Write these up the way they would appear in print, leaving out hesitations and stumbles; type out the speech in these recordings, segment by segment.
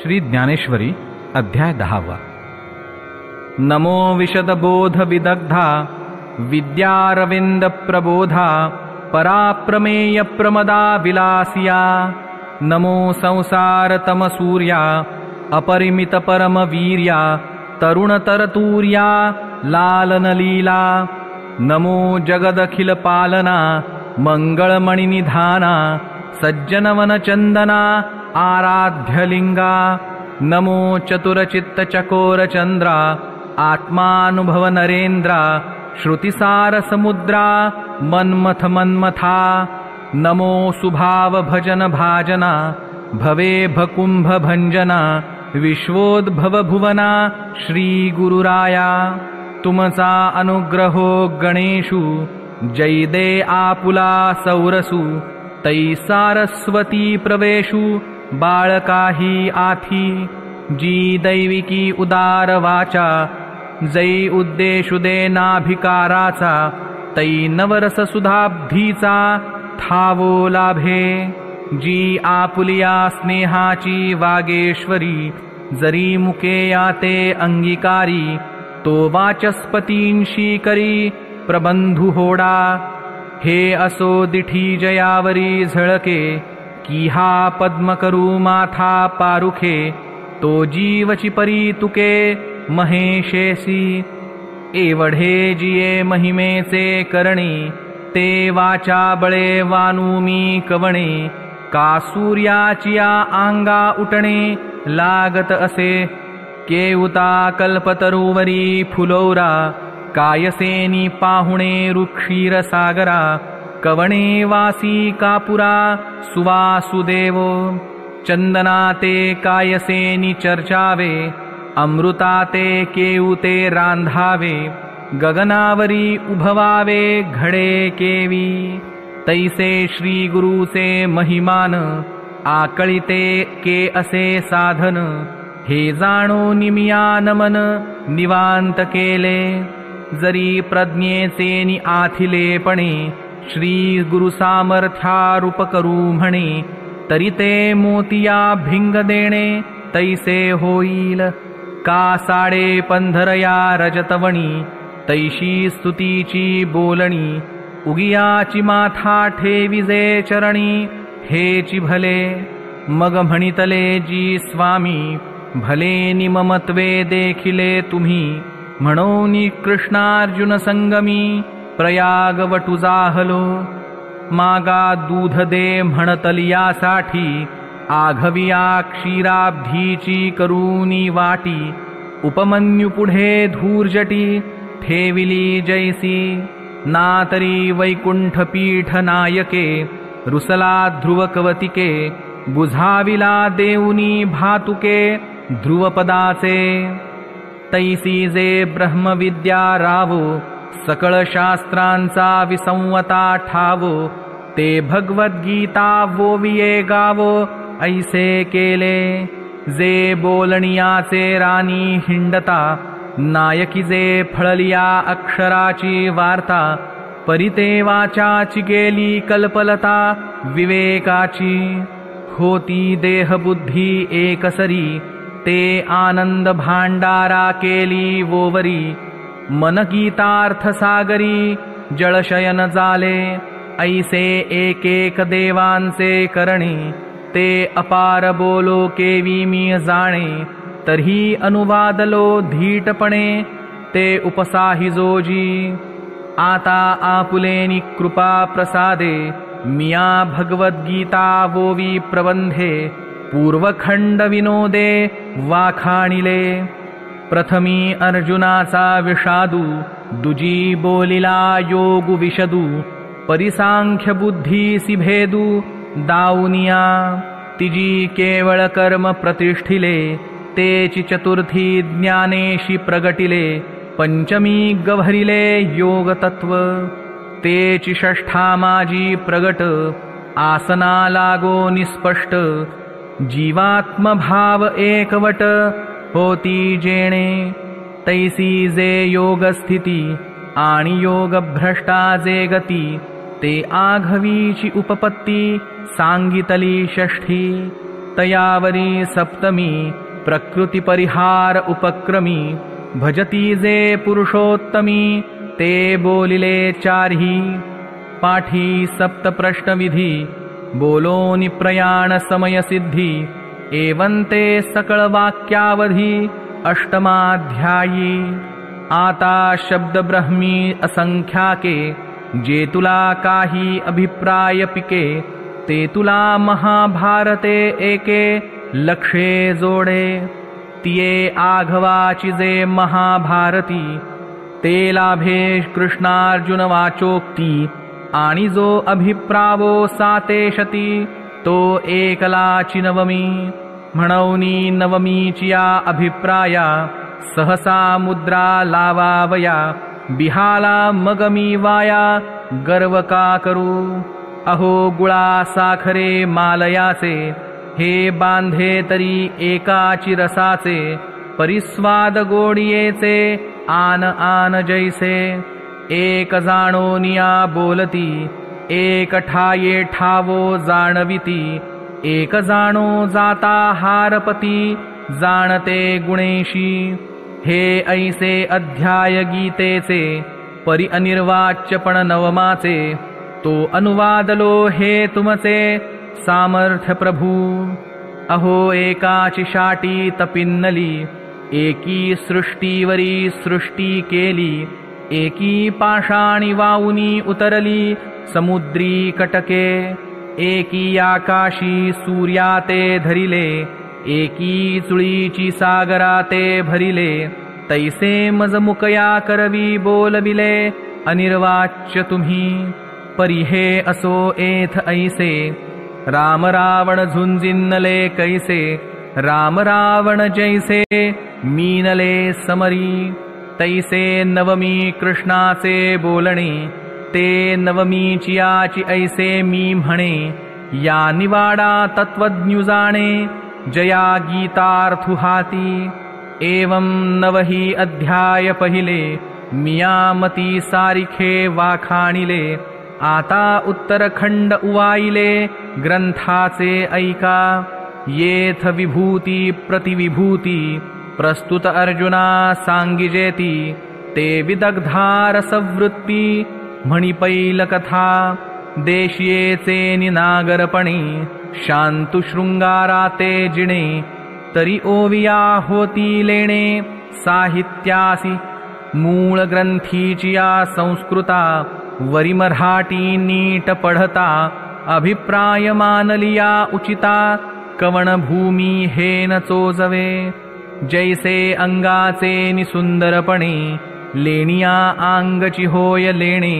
श्री ज्ञानेश्वरी अध्याय 10. नमो विशदबोध विदग्धा विद्यारविंद प्रबोधा पराप्रमेय प्रमदा विलासिया नमो संसार तम सूर्या अपरिमित परम वीर्या तरुण तरतूर्या लालन लीला नमो जगदखिल पालना मंगलमणि निधाना सज्जनवन चंदना आराध्यलिंगा नमो चतुरचित्त चकोर चंद्रा आत्मानुभव नरेंद्रा श्रुतिसार समुद्रा मन्मथ मन्मथा नमो सुभाव भजन भाजना भवे भकुंभ भंजना विश्वोद्भव भुवना श्री गुरुराया तुमचा अनुग्रहो गणेशु जैदे आपुला सौरसु तै सारस्वती प्रवेशु बाळकाही आथी जी दैविकी उदार वाचा जै उद्देशु दे नाभिकाराचा तै नवरस सुधाब्धीचा थावो लाभे जी आपुलिया स्नेहाची वागेश्वरी जरी मुके याते अंगीकारी तो वाचस्पतींशी करी प्रबंधु होडा हे असो दिठी जयावरी झळके की हा पद्म करू माथा पारुखे तो जीवची परी तुके महेशेसी एवढे जिये महिमेचे करणे ते वाचा बळे वानुमी कवणे का सूर्याचिया आंगा उठणे लागत असे केउता कल्पतरुवरी फुलोरा कायसेनी पाहुणे रुक्षीर सागरा कवणे वासी कापुरा सुवासुदेवो चंदना ते कायसेनी चर्चावे अमृता ते केऊते रांधावे गगनावरी उभवावे घडे केवी तैसे श्री गुरुचे महिमान आकळिते के असे साधन हे जाणो निमिया नमन निवांत केले जरी प्रज्ञेचे नि आथिलेपणे श्री गुरु सामर्थ्यारूप करू म्हणे तरी ते मोतिया भिंग देणे तैसे होईल का साडे पंधरया रजतवणी तैशी स्तुतीची बोलणी उगियाची माथा ठेविजे चरणी हेची भले मग म्हणितले जी स्वामी भले निममत्वे देखिले तुम्ही म्हणोनी कृष्णार्जुन संगमी प्रयाग वटु जाहलो मागा दूध दे म्हणतलियासाठी आघविया क्षीराब्धीची करूनी वाटी उपमन्यु पुढे धूर्जटी ठेविली जैसी नातरी वैकुंठ पीठ नायके रुसला ध्रुवकवतिके बुझाविला देऊनी भातुके ध्रुवपदाचे तैसी जे ब्रह्मविद्या रावो सकळ शास्त्रांचा विसंवता ठावो ते भगवद्गीता वोविये गावो ऐसे केले जे बोलणियाचे राणी हिंडता नायकी जे फळलिया अक्षराची वार्ता परिते वाचाची गेली कल्पलता विवेकाची होती देहबुद्धी एकसरी ते आनंद भांडारा केली वोवरी मन गीतार्थ सागरी जळशयन झाले ऐसे एक एक देवांचे करणे ते अपार बोलो केवी मी जाणे तरी अनुवादलो धीटपणे ते उपसाही जोजी आता आपुलेनी कृपा प्रसादे मिया भगवद्गीता वोवी प्रबंधे पूर्वखंड विनोदे वाखाणिले। प्रथमी अर्जुनाचा विषादू दुजी बोलिला योगु विशदू परिसांख्य बुद्धीसी भेदू दाऊनिया। तिजी केवळ कर्म प्रतिष्ठिले तेची चतुर्थी ज्ञानेशी प्रगटिले। पंचमी गभरिले योग तत्व तेची षष्ठा माझी प्रगट आसना लागो निस्पष्ट। जीवात्म भाव एकवट होती जेणे तैसी जे योग स्थिती आणि योग भ्रष्टा जे गती। ते आघवीची उपपत्ती सांगितली षष्ठी तयावरी सप्तमी प्रकृती परिहार उपक्रमी। भजती जे पुरुषोत्तमी ते बोलिले चारही। पाठी सप्त प्रश्न विधी बोलोनि प्रयाण समय सिद्धी। एवंते सकळ वाक्यावधी अष्टमाध्यायी। आता शब्द ब्रह्मी असंख्याके जे तुला काही अभिप्राय पिके। ते तुला महाभारते एके लक्षे जोडे। तिये आघवाची जे महाभारती ते लाभे कृष्णार्जुन वाचोक्ती। आणि जो अभिप्रावो सातेशती तो एकलाची नवमी। म्हणौनी नवमीची या अभिप्राया सहसा मुद्रा लावावया। बिहाला मगमी वाया गर्व का करू। अहो गुळा साखरे मालयाचे हे बांधे तरी एकाची रसाचे। परिस्वाद गोडियेचे आन आन जैसे। एक जाणोनिया बोलती एक ठाये ठावो जाणविती। एक जाणो जाता हारपती जाणते गुणेशी। हे ऐसे अध्याय गीतेचे परि अनिर्वाच्यपण नवमाचे। तो अनुवादलो हे तुमचे सामर्थ्य प्रभू। अहो एकाची शाटी तपिन्नली एकी सृष्टीवरी सृष्टी केली। एकी पाषाणी वाऊनी उतरली समुद्री कटके। एकी आकाशी सूर्याते धरिले एकी चुळीची सागराते भरिले। तैसे मजमुकया करवी बोलविले अनिर्वाच्य तुम्ही। परिहे असो एथ ऐसे राम रावण झुंजिनले कैसे। राम रावण जैसे मीनले समरी। तैसे नवमी कृष्णाचे बोलणे ते नवमीची याची ऐसे मी म्हणे। या निवाडा तत्वज्ञ जाणे जया गीतार्थु हाती। एवं नवही अध्याय पहिले मियामती सारिखे वाखाणिले। आता उत्तरखंड उवाइले ग्रंथाचे ऐका। येथ विभूती प्रतिविभूती प्रस्तुत अर्जुना सांगिजेती। ते विदग्धार सवृत्ती म्हणिपैल कथा। देशियेचे निनागरपणे शांतु शृंगाराते जिणे। तरी ओविया होती लेणे साहित्यासी। मूळ ग्रंथीची या संस्कृता वरी मराठी नीट पढता। अभिप्राय मानलिया उचिता कवण भूमी हे न चोजवे। जैसे अंगाचे निसुंदरपणे लेणिया आंगची होय लेणे।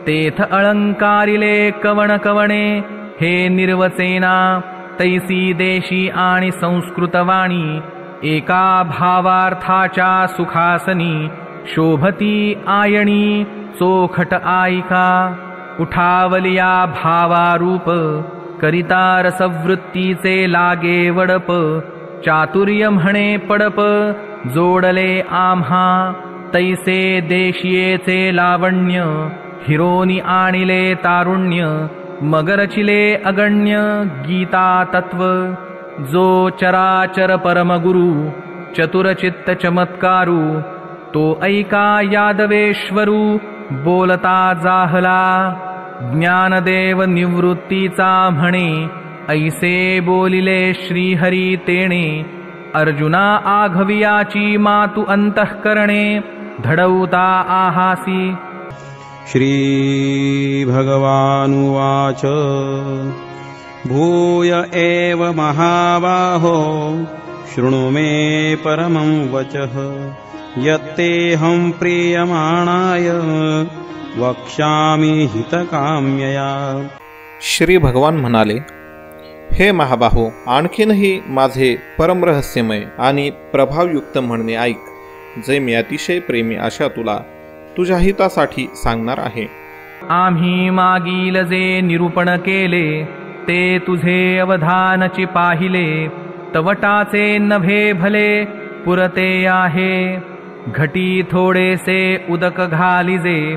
तेथ अलंकारिले कवण कवणे हे निर्वचेना। तैसी देशी आणि संस्कृतवाणी एका भावार्थाच्या सुखासनी। शोभती आयणी चोखट आयिका। उठावलिया भावारूप करिता रसवृत्तीचे लागे वडप। चातुर्य म्हणे पडप जोडले आम्हा। तैसे देशियेचे लावण्य हिरोनी आणिले तारुण्य। मगरचिले अगण्य गीता तत्व। जो चराचर परमगुरु चतुरचित्त चमत्कारू। तो ऐका यादवेश्वरू बोलता जाहला। ज्ञानदेव निवृत्तीचा म्हणे ऐसे बोलिले श्रीहरी तेणे। अर्जुना आघवियाची मातु अंतःकरणे धडवता आहासी। श्रीभगवानुवाच भूय एव महाबाहो शृणु मे परमं वचः यत्तेऽहं प्रीयमाणाय वक्ष्यामि हितकाम्यया। श्री भगवान म्हणाले, हे महाबाहो, आणखीनही माझे परमरहस्यमय आणि प्रभावयुक्त म्हणणे ऐक, जे मी अतिशय प्रेमी अशा तुला तुझ्या हितासाठी सांगणार आहे। आम्ही मागील जे निरूपण केले ते तुझे अवधानची पाहिले, तवटाचे नभे भले पुरते आहे। घटी थोडेसे उदक घालिजे,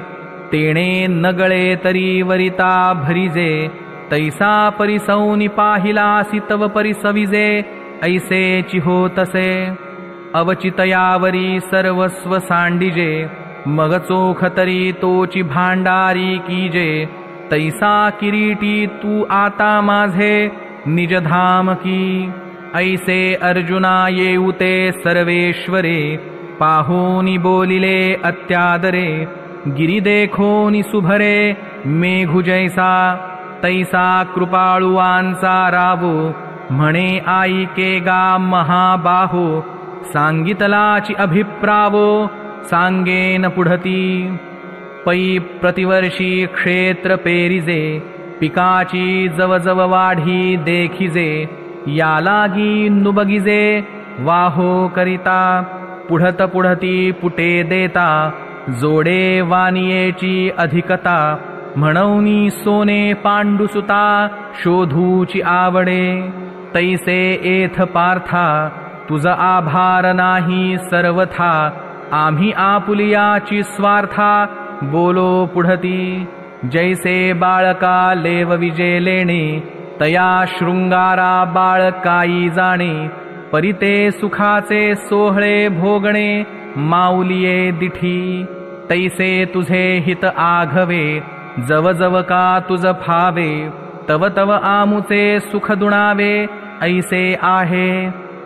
तेणे नगळे तरी वरिता भरिजे। तैसा परिसौनी पाहिलासी तव परिसविजे, ऐसेची होतसे। अवचितयावरी सर्वस्व सांडिजे, मग चोख तरी तोची भांडारी कीजे। तैसा किरीटी तू आता माझे निजधाम की, ऐसे अर्जुना येऊते सर्वेश्वरे। पाहोनी बोलिले अत्यादरे, गिरी देखोनी सुभरे मेघु जैसा। तैसा कृपाळुवांचा रावो, म्हणे ऐकेगा महाबाहो। सांगितलाची अभिप्रावो, सांगेन पुढती। पै प्रतिवर्षी क्षेत्र पेरिजे, पिकाची जवजव वाढी देखिजे। या लागी नुबगिजे वाहो करिता, पुढत पुढती पुटे देता। जोडे वानियेची अधिकता, म्हणूनी सोने पांडुसुता शोधूची आवडे। तैसे एथ पार्था, तुझ आभार नाही सर्वथा। आम्ही आपुलियाची स्वार्था, बोलो पुढती। जैसे बाळका लेव विजे लेणे, तया शृंगारा बाळकाई जाणे। परिते सुखाचे सोहळे भोगणे, माऊलिये दिठी। तैसे तुझे हित आघवे, जवजव का तुझ फावे। तव तव आमुचे सुख दुणावे, ऐसे आहे।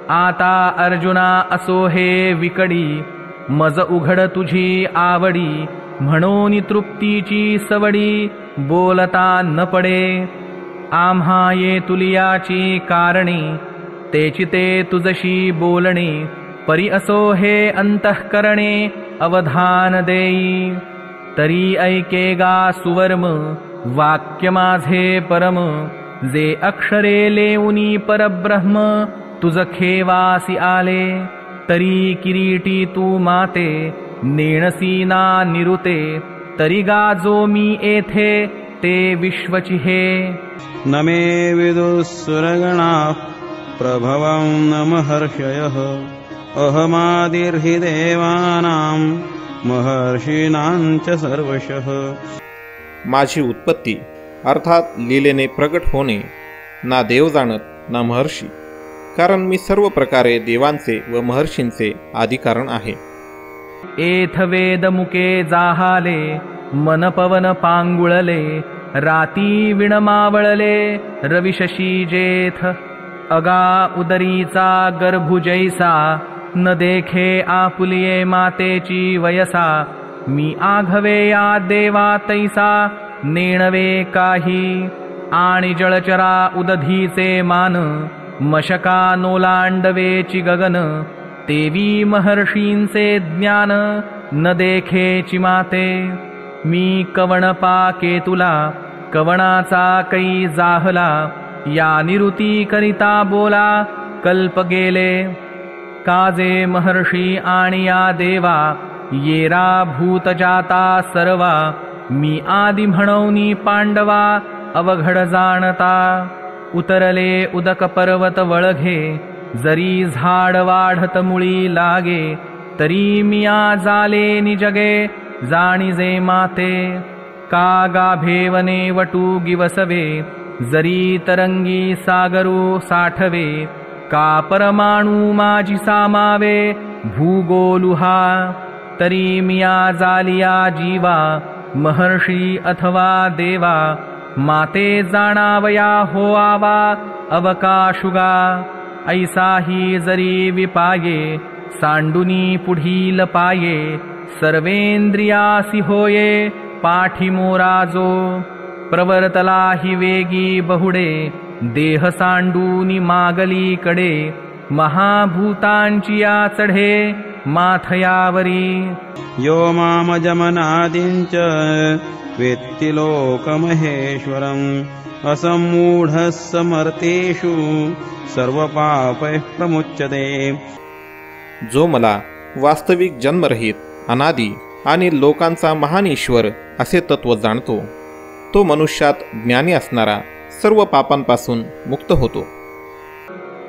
आता अर्जुना असो हे विकडी, मज उघड तुझी आवडी। म्हणून तृप्तीची सवडी, बोलता न पडे। आम्हा ये तुलियाची कारणी, तेची ते तुझशी बोलणे। परी असो हे अंतःकरणे, अवधान देई। तरी ऐकेगा सुवर्म, वाक्य माझे परम। जे अक्षरे लेऊनी परब्रह्म, तुझ खेवासी आले। तरी किरीटी तू माते, नेणसी ना निरुते। तरी गाजो मी येथे ते विश्वची हे। न मे विदुःसुरगणाः प्रभवं न महर्षयः। अहमादिर्हि देवानां महर्षीणां च सर्वशः। माझी उत्पत्ती अर्थात लीलेने प्रगट होणे ना देव जाणत ना महर्षी, कारण मी सर्व प्रकारे देवांचे व महर्षींचे आदिकारण आहे। एथ वेद मुके जाहाले, मन पवन पांगुळले। राती विणमावळले, रविशशी जेथ। अगा उदरीचा गर्भुजैसा, न देखे आपुलिये मातेची वयसा। मी आघवे या देवा तैसा, नेणवे काही। आणि जळचरा उदधीचे मान, मशका नोलांडवेची गगन। तेवी महर्षींचे ज्ञान, न देखेची माते। मी कवण पाके तुला, कवणाचा कै जाहला। या निरुती करिता बोला, कल्प गेले। काजे महर्षी आणि या देवा, येरा भूत जाता सर्वा। मी आदि म्हणूनी पांडवा, अवघड जाणता। उतरले उदक पर्वत वळघे, जरी झाड वाढत मुळी लागे। तरी मिया जाले निजगे, जाणिजे माते। का गाभेवने वटू गिवसवे, जरी तरंगी सागरू साठवे। का परमाणू माझी सामावे, भूगोलुहा। तरी मिया जालिया जीवा, महर्षी अथवा देवा। माते जाणावया होआवा, अवकाशुगा। ऐसाही जरी विपाये, सांडुनी पुढील पाये। सर्वेंद्रियासी होये, पाठीमोराजो प्रवर्तला हि वेगी बहुडे देह सांडूनी मागलीकडे महाभूतांची या चढे माथयावरी यो मामजमनादिञ्च वेत्ति लोकमहेश्वरम् असम्मूढः समर्तेषु सर्वपापैः प्रमुच्यते. जो मला वास्तविक जन्मरहित अनादी आणि लोकांचा महान ईश्वर असे तत्व जाणतो तो मनुष्यात ज्ञानी असणारा सर्व पापांपासून मुक्त होतो.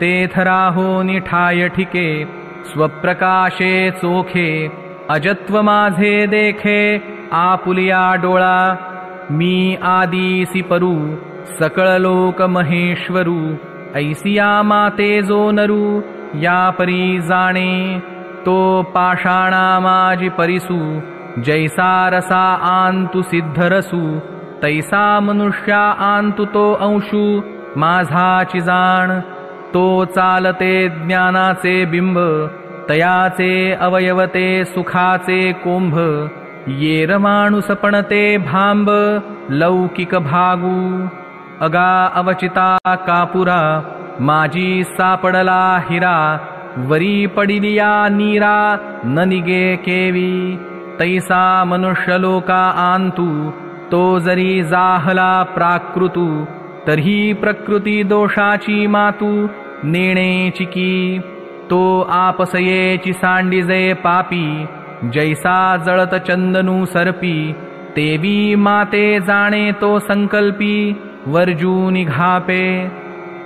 तेथराहो निठाय ठिके स्वप्रकाशे चोखे अजत्व माझे देखे आपुलिया डोळा मी आदिसी परू सकळ लोक महेश्वरू ऐसिया माते जो नरू या परी जाणे तो पाषाणा माझी परिसू जैसा रसा आंतु सिद्धरसू तैसा मनुष्या आंतु तो अंशू माझाची जाण तो चालते ज्ञानाचे बिंब तयाचे अवयवते सुखाचे कोंभ येर माणूस पणते भांब लौकिक भागू अगा अवचिता कापुरा माझी सापडला हिरा वरी पडिलिया नीरा न निगे केवी तैसा मनुष्य लोका आंतू तो जरी जाहला प्राकृतू तरी प्रकृती दोषाची मातू नेणेची की तो आपसयेची सांडिजे पापी जैसा जळत चंदनू सर्पी तेवी माते जाणे तो संकल्पी वर्जूनि घापे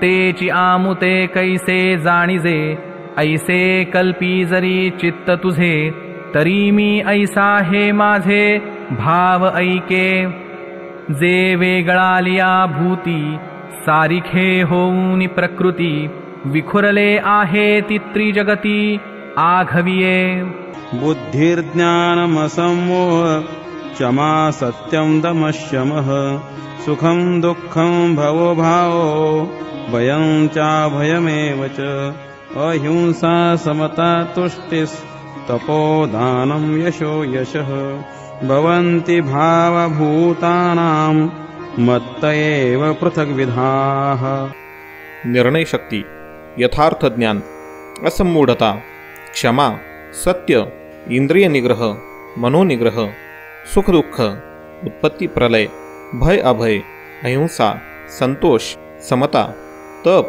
तेची आमुते कैसे जाणिजे ऐसे कल्पी जरी चित्त तुझे तरी मी ऐसा हे माझे भाव ऐके जे वेगळालिया भूती सारिखे होऊनी प्रकृती विखुरले आहे ती त्रिजगती आघविये बुद्धिर्ज्ञानमसम्मोह क्षमा सत्यं दमशमः सुखं दुःखं भवो भावो भयं चाभयमेव च अहिंसा समता तुष्टिस्तपोदानं यशो यशः भवन्ति भावभूतानां मत्त एव पृथग्विधाः. निर्णय शक्ती, यथार्थ ज्ञान, असम्मूढता, क्षमा, सत्य, इंद्रिय निग्रह, मनोनिग्रह, सुखदुःख, उत्पत्ती प्रलय, भय अभय, अहिंसा, संतोष, समता, तप,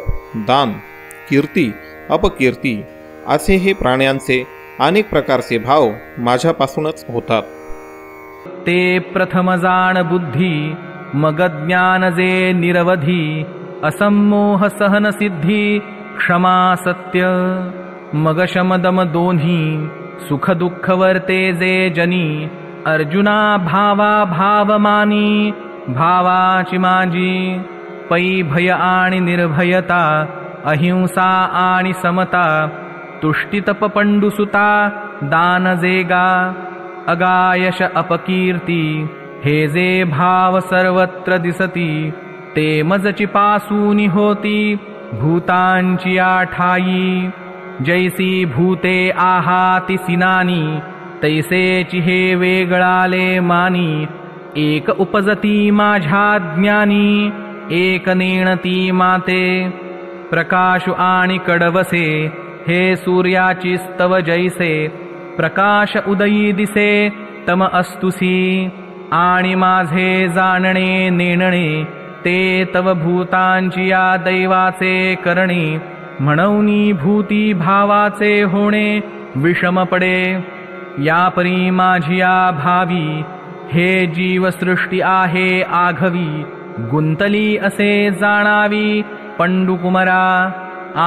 दान, कीर्ती, अपकीर्ती असे हे प्राण्यांचे अनेक प्रकारचे भाव माझ्यापासूनच होतात. ते प्रथम जाण बुद्धी मग ज्ञान जे निरवधी असम्मोह सहन सिद्धी क्षमा सत्य मग शमदम दोन्ही सुख दुःख वर्ते जे जनी अर्जुना भावा भावमानी भावाची माझी पै भय आणि निर्भयता अहिंसा आणि समता तुष्टितप पंडुसुता दान जेगा अगायश अपकीर्ती हे जे भाव सर्वत्र दिसती ते मजची पासूनी होती भूतांची आठाई जैसी भूते आहाती सिनानी तैसेची हे वेगळाले मानी एक उपजती माझ्या ज्ञानी एक नेणती माते प्रकाशु आणि कडवसे हे सूर्याची स्तव जैसे प्रकाश उदयी दिसे तम अस्तुसी आणि माझे जाणणे नेणणे ते तव भूतांची या दैवाचे करणे म्हणूनी भूती भावाचे होणे विषम पडे या परी माझी या भावी हे जीवसृष्टी आहे आघवी गुंतली असे जाणावी पंडुकुमरा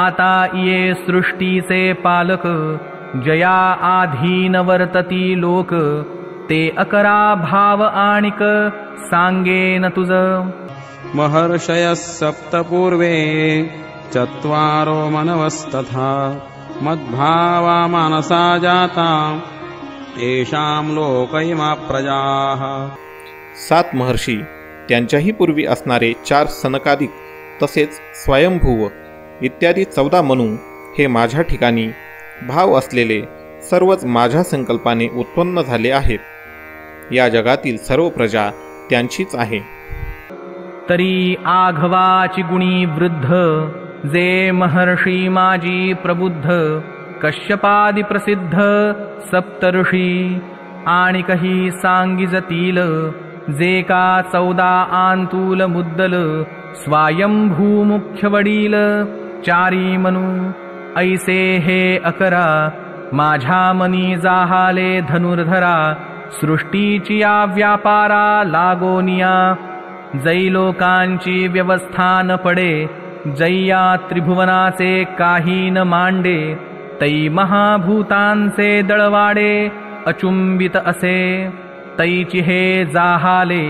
आता ये सृष्टीचे पालक जया आधीन वर्तती लोक ते अकरा भाव आणिक सांगेन तुझ महर्षयः सप्तपूर्वे चत्वारो मनवस्तथा मद्भावा मानसा जाता येषां लोकैमा प्रजाः. 7 महर्षी त्यांच्याही पूर्वी असणारे 4 सनकादिक तसेच स्वयंभूव इत्यादी 14 मनु हे माझ्या ठिकाणी भाव असलेले सर्वच माझ्या संकल्पाने उत्पन्न झाले आहेत. या जगातील सर्व प्रजा त्यांचीच आहे. तरी आघवाची गुणी वृद्ध, जे महर्षी माजी प्रबुद्ध, कश्यपादी प्रसिद्ध सप्तऋषी, आणि कही सांगिजतील, जे का 14 आंतूल मुद्दल, स्वायंभू मुख्य वडील, चारी मनू ऐसे हे 11, माझ्या मनी जाहाले धनुर्धरा, सृष्टीची या व्यापारा लागोनिया, जै लोकांची व्यवस्था न पडे, जैया त्रिभुवनाचे काही न मांडे, तै महाभूतांचे दळवाडे अचुंबित असे, तैची हे जाहाले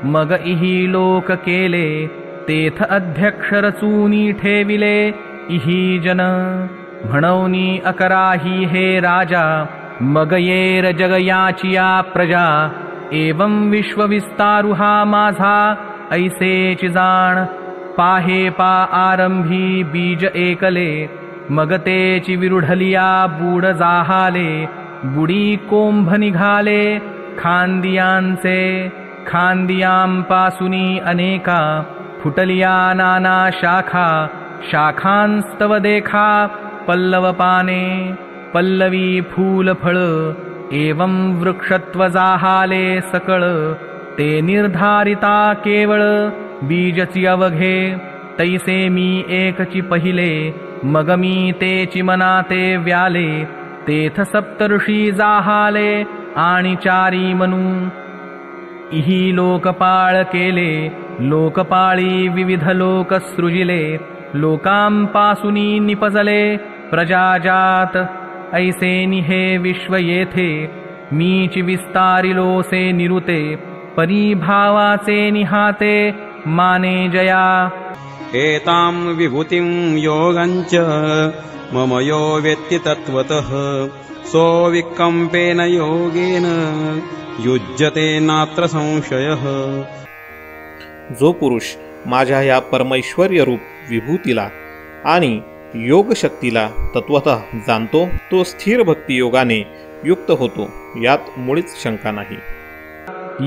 मग इही लोक केले, तेथ अध्यक्ष रचूनी ठेविले इही जन, म्हणूनी 11 ही हे राजा, मग येर जगयाचिया प्रजा, एवं विश्वविस्तारु हा माझा ऐसेच जाण, पाहे पा आरंभी बीज एकले, मग तेची विरुढलिया बूड जाहाले, बुडी कोंभ निघाले खांदियांचे, खांदियांपासुनी अनेका, फुटलिया नाना शाखा, शाखांस्तव देखा पल्लव पाने, पल्लवी फूल फळ, एवं वृक्षत्व जाहाले सकळ, ते निर्धारिता केवळ बीजची अवघे, तैसे मी एकची पहिले, मग मी तेची मनाते व्याले, तेथ सप्तऋषी जाहाले आणि चारी मनू, इही लोकपाळ केले, लोकपाळी विविध लोक सृजिले, लोकांपासुनी निपजले प्रजाजात, ऐसे निहे विश्व येथे, मीची विस्तारिलोसे निरुते, परिभावाचे निहाते माने जया, एतां विभूतिं योगञ्च मम यो वेत्ति तत्त्वतः, सो विकम्पेन योगेन युज्यते नात्र संशयः. जो पुरुष माझ्या या परमैश्वर्य रूप विभूतीला आणि योग शक्तीला तत्वतः जाणतो, तो स्थिर भक्ती योगाने युक्त होतो, यात मुळीच शंका नाही.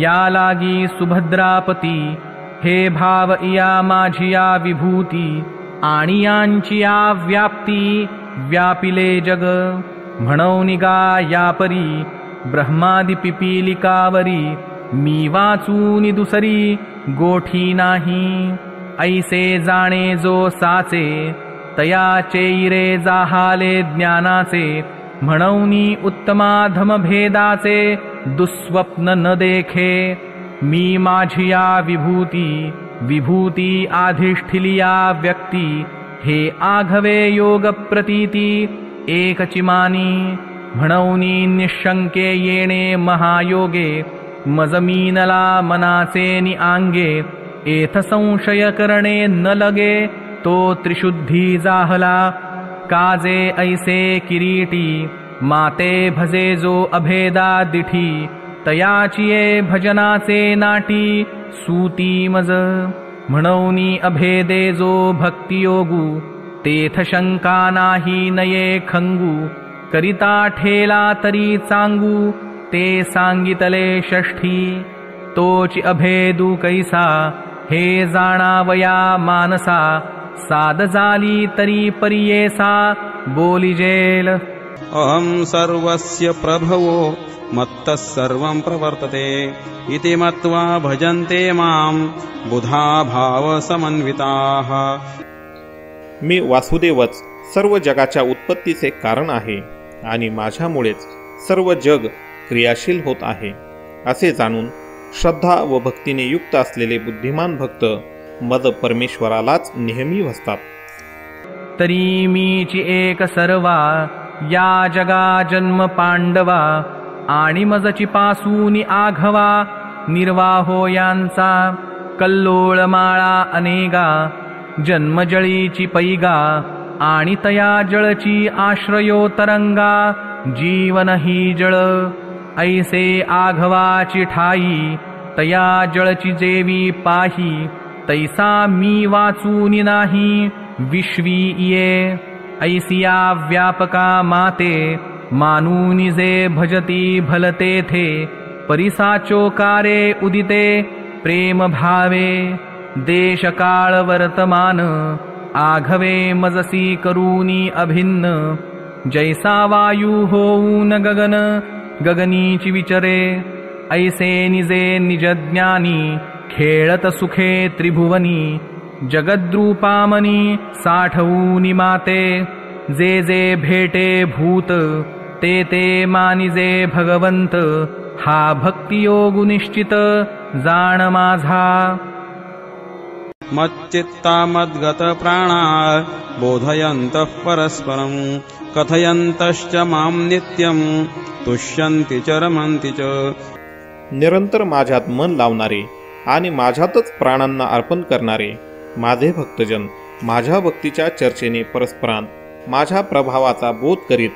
या लागी सुभद्रापती, हे भाव या माझी या विभूती, आणि यांची या व्याप्ती व्यापिले जग, म्हणून गा या परी ब्रह्मादि पिपीलिकावरी, मी वाचून दुसरी गोठी नाही, ऐसे जाणे जो साचे, तयाचे इरे जाहाले ज्ञानाचे, म्हणून उत्तमाधम भेदाचे दुस्वप्न न देखे, मी माझी या विभूती, विभूती आधिष्ठिलिया व्यक्ती, हे आघवे योग प्रतीती एकची मानी, म्हणून निशंके येणे महायोगे, मजमीनला मनाचे नि आंगे, एथ संशय करणे न लगे, तो त्रिशुद्धी जाहला, काजे ऐसे किरीटी, माते भजे जो अभेदा दिठी, तयाचिये भजनाचे नाटी सूती मज, म्हणून अभेदे जो भक्तियोगू, तेथ शंका नाही नये खंगू, करिता ठेला तरी चांगू, ते सांगितले षष्ठी, तोच अभेदू कैसा, हे जाणावया मानसा, साध झाली तरी परियेसा, बोलिजेल. अहं सर्वस्य प्रभवो मत्तः सर्वं प्रवर्तते, इति मत्वा भजन्ते मां बुधा भाव समन्विताः. मी वासुदेवच सर्व जगाच्या उत्पत्तीचे कारण आहे आणि माझ्यामुळेच सर्व जग क्रियाशील होत आहे, असे जाणून श्रद्धा व भक्तीने युक्त असलेले बुद्धिमान भक्त मद परमेश्वरालाच नेहमी भजतात. तरी मीची एक सर्वा, या जगा जन्म पांडवा, आणि मजची पासूनी आघवा, निर्वाहो यांचा कल्लोळ माळा अनेगा, जन्मजळीची पैगा, आणि तया जळची आश्रयो तरंगा, जीवन ही जळ, ऐसे आघवाची ठाई, तया जळची जेवी पाही, तैसा मी वाचूनी नाही विश्वी ये, ऐसिया व्यापका माते, मानूनी जे भजती भलते थे, परिसाचोकारे उदिते प्रेम भावे देश काळ वर्तमान आघवे मजसी करूनी अभिन्न जैसा वायू होऊन गगन गगनीची विचरे ऐसे निजे निजज्ञानी खेळत सुखे त्रिभुवनी जगद्रूपामनी साठवूनी माते जे जे भेटे भूत ते ते मानिजे भगवंत हा भक्तियोग निश्चित जाण माझा मच्चित्ता मद्गत प्राणा बोधयन्तः परस्परं कथयन्तश्च मां नित्यं तुष्यन्ति च रमन्ति च. निरंतर माझ्यात मन लावणारे आणि माझ्यातच प्राणांना अर्पण करणारे माझे भक्तजन माझ्या भक्तीच्या चर्चेने परस्परांत माझ्या प्रभावाचा बोध करीत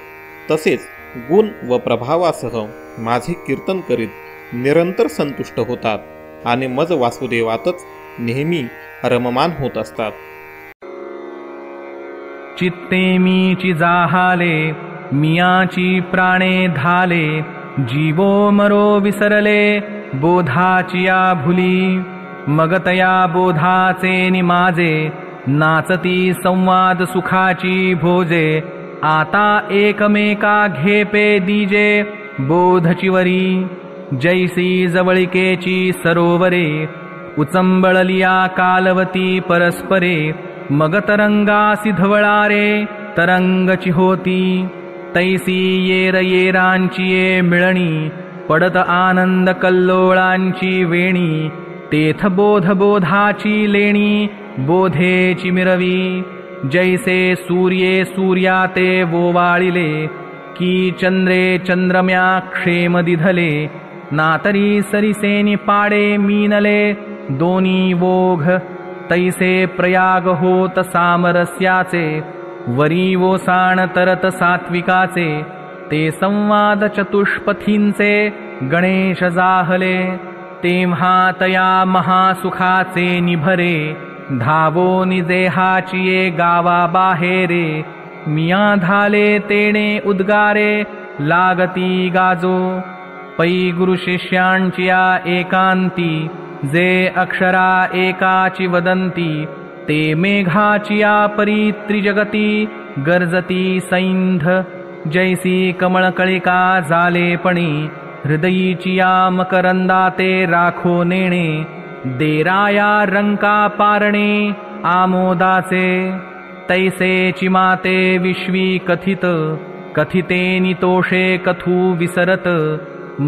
तसेच गुण व प्रभावासह माझे कीर्तन करीत निरंतर संतुष्ट होतात आणि मज वासुदेवातच नेहमी रममान होत असतात. चित्ते मीची जाहाले मियाची प्राणे धाले जीवो मरो विसरले बोधाचिया भुली मगतया बोधाचे निमाजे नाचती संवाद सुखाची भोजे आता एकमेका घेपे दीजे बोधचिवरी जैसी जवळिकेची सरोवरे उचंबळलिया कालवती परस्परे मग तरंगासी धवळारे तरंगची होती तैसी येर येरांची ये मिळणी पडत आनंद कल्लोळांची वेणी तेथ बोध बोधाची लेणी बोधेची मिरवी जैसे सूर्ये सूर्याते वोवाळिले की चंद्रे चंद्रम्या क्षेम दिधले नातरी सरिसेनी पाडे मीनले दोनी वोघ तैसे प्रयाग होत सामरस्याचे वरी वोसाण तरत सात्विकाचे ते संवाद चतुष्पथींचे गणेश जाहले तेव्हा तया महासुखाचे निभरे धावो निजेहाचिये गावा बाहेरे मिया धाले तेणे उद्गारे लागती गाजो पै गुरु शिष्यांचिया एकांती जे अक्षरा एकाची वदंती ते मेघाचिया परी त्रिजगती गर्जती सैंध जैसी कमळकळिका जालेपणी हृदयीचिया मकरंदाते राखो नेणे देराया रंका पारणे आमोदाचे तैसे चिमाते विश्वी कथित कथिते नितोषे कथू विसरत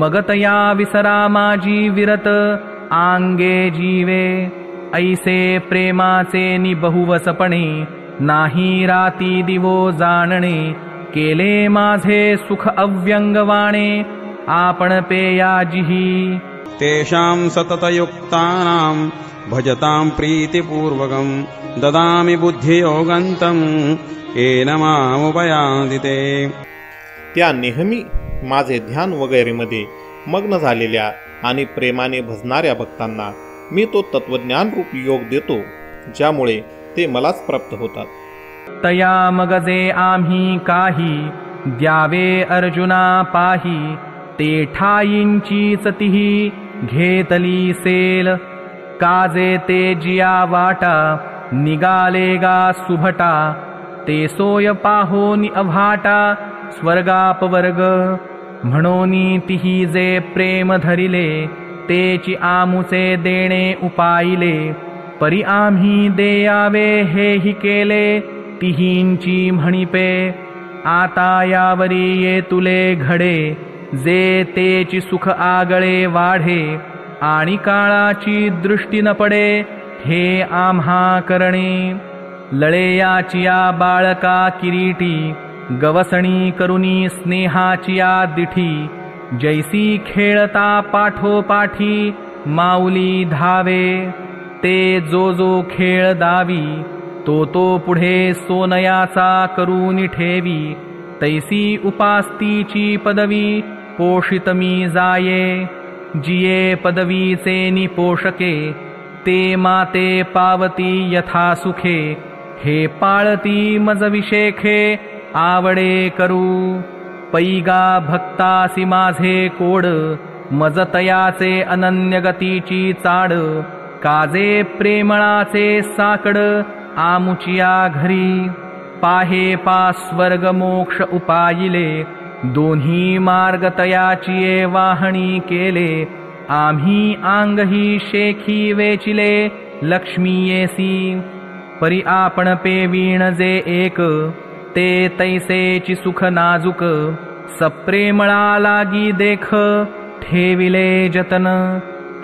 मगतया विसरा माझी विरत आंगे जीवे ऐसे प्रेमाचे नि बहुवसपणे नाही राती दिवो जाणणे केले माझे सुख अव्यंगवाणे आपण पेयाजिही तेषां सततयुक्तानां भजतां प्रीतिपूर्वकं ददामि बुद्धियोगन्तं येन मामुपयान्ति ते. त्या नेहमी माझे ध्यान वगैरेमध्ये मग्न झालेल्या आणि प्रेमाने भजणाऱ्या भक्तांना मी तो तत्वज्ञान रूप योग देतो ज्यामुळे ते मलाच प्राप्त होतात. तया मगजे आम्ही काही द्यावे अर्जुना पाही ते ठाईंची चतीही घेतली सेल काजे ते जिया वाटा निगाले गा सुभटा ते सोय पाहोनी अभाटा स्वर्गापवर्ग म्हणोनी तिही जे प्रेम धरिले तेची आमुचे देणे उपाईले परी आम्ही देयावे हेही केले तिहींची म्हणिपे आता यावरी ये तुले घडे जे तेची सुख आगळे वाढे आणि काळाची दृष्टी न पडे हे आम्हा करणे लळेयाचिया बाळका किरीटी गवसणी करुनी स्नेहाचिया दिठी जैसी खेळता पाठोपाठी माऊली धावे ते जो जो खेळ दावी तो तो पुढे सोनयाचा करून ठेवी तैसी उपास्तीची पदवी पोषित मी जाये जिये पदवीचे निपोषके ते माते पावती यथा सुखे हे पाळती मज विशेखे आवडे करू पैगा भक्तासी माझे कोड मजतयाचे अनन्य गतीची चाड, काजे प्रेमळाचे साकड आमुचिया घरी. पाहे पा स्वर्ग मोक्ष उपायिले, दोन्ही मार्ग तयाचिये वाहणी केले. आम्ही आंगही शेखी वेचिले लक्ष्मी येसी. परी आपण पेवीण जे एक, ते तैसेची सुख नाजुक. सप्रेमळा लागी देख ठेविले जतन.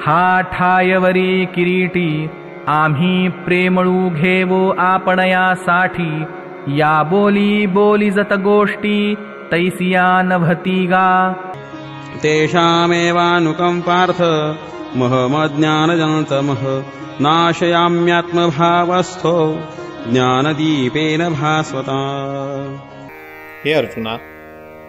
हा ठायवरी किरीटी, आम्ही प्रेमळू घेवो आपण यासाठी. या बोली बोली जत गोष्टी तैसिया नभती गा. तेषामेवानुकंपार्थ महमज्ञानजन्तमः नाशयाम्यात्मभावस्थो ज्ञानदीपेन भास्वता. हे अर्जुना,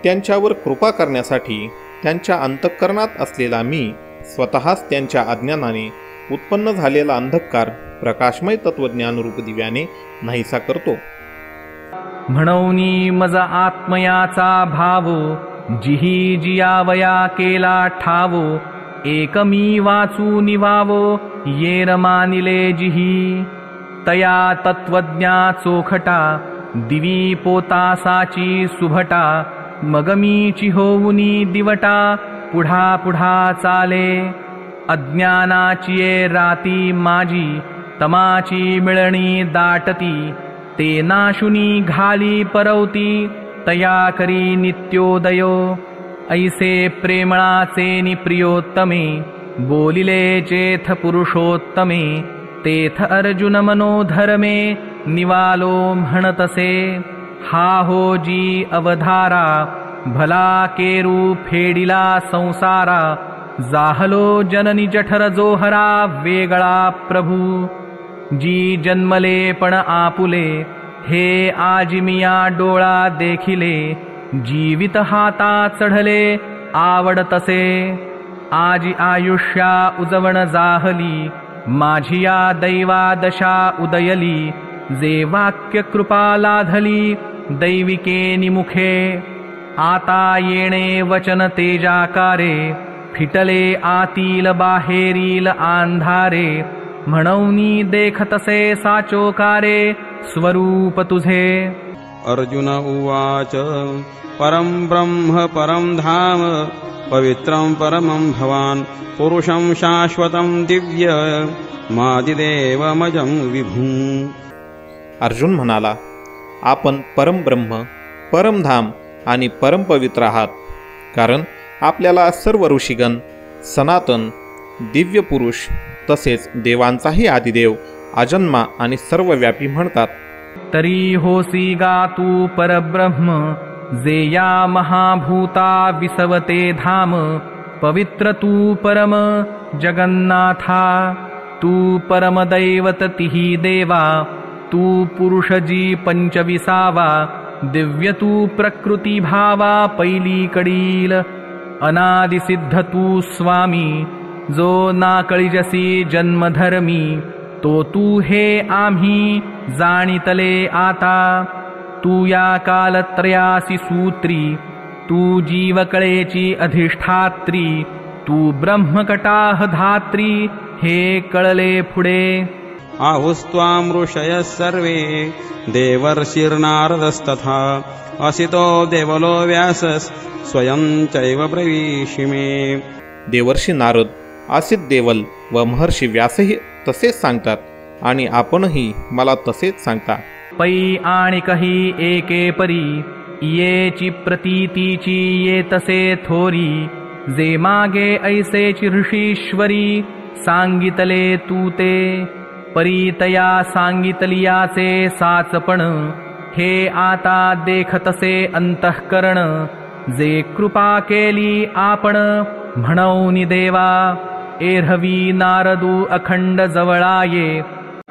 त्यांच्यावर कृपा करण्यासाठी त्यांच्या अंतःकरणात असलेला मी स्वतःच त्यांच्या अज्ञानाने उत्पन्न झालेला अंधकार प्रकाशमय तत्वज्ञान रूप दिव्याने नाहीसा करतो. म्हणूनी मज आत्मयाचा भाव, जिही जियावया केला ठावो. एकमी वाचू निवावो येर मानिले जिही. तया तत्वज्ञा चोखटा, दिवी पोतासाची सुभटा. मगमीची होऊनी दिवटा, पुढा पुढा चाले. अज्ञानाची राती माझी, तमाची मिळणी दाटती. ते नाशुनी घाली परवती, तया करी नित्योदयो. ऐसे प्रेमळाचे निप्रियोत्तमे, बोलिले जेथ पुरुषोत्तमे. तेथ अर्जुन मनोधर्मे, निवालो म्हणतसे. हा हो जी अवधारा, भला केरू फेडिला संसारा. जाहलो जननी जठर जोहरा, वेगळा प्रभू. जी जन्मले पण आपुले, हे आजिमिया डोळा देखिले. जीवित हाता चढले आवडतसे. आजी आयुष्या उजवण जाहली, माझिया दैवा दशा उदयली. जे वाक्य कृपा लाधली, दैविके निमुखे. आता येणे वचन तेजाकारे, फिटले आतील बाहेरील अंधारे. म्हणूनी देखतसे साचोकारे, स्वरूप तुझे. अर्जुन उवाच परं ब्रह्म परं धाम, पवित्रं परमं भवान्. पुरुषं शाश्वतं दिव्य, मादिदेवमजं विभू. अर्जुन म्हणाला, आपण परमब्रह्म, परमधाम आणि परमपवित्र आहात. कारण आपल्याला सर्व ऋषीगण, सनातन, दिव्य पुरुष तसेच देवांचाही आदिदेव, अजन्मा आणि सर्वव्यापी म्हणतात. तरी होसी गा तू परब्रह्म, जे या महाभूता विसवते धाम. पवित्र तू परम जगन्नाथा, तू परमदैवत तिही देवा. तू पुरुष जी पंचविसावा, दिव्य तू प्रकृती भावा पैली कडील. अनादिसिद्ध तू स्वामी, जो नाकळिजसी जन्मधर्मी. तो तू हे आम्ही जाणितले आता. तू या कालत्रयासी सूत्री, तू जीवकळेची अधिष्ठात्री. तू ब्रह्मकटाह धात्री, हे कळले पुढे. आहुस्त्वां ऋषयः सर्वे, देवर्षिर्नारदस्तथा. असितो देवलो व्यासस्, स्वयं चैव ब्रवीषि मे. देवर्षी नारद, आसित देवल व महर्षी व्यासही तसेच सांगतात आणि आपणही मला तसेच सांगता. पै आणि कही एके परी, येची प्रतीतीची ये तसे थोरी. जे मागे ऐसेची ऋषीश्वरी, सांगितले तू ते. परीतया सांगितलियाचे साचपण, हे आता देखतसे अंतःकरण. जे कृपा केली आपण, म्हणून देवा. एरहवी नारदू अखंड जवळाये,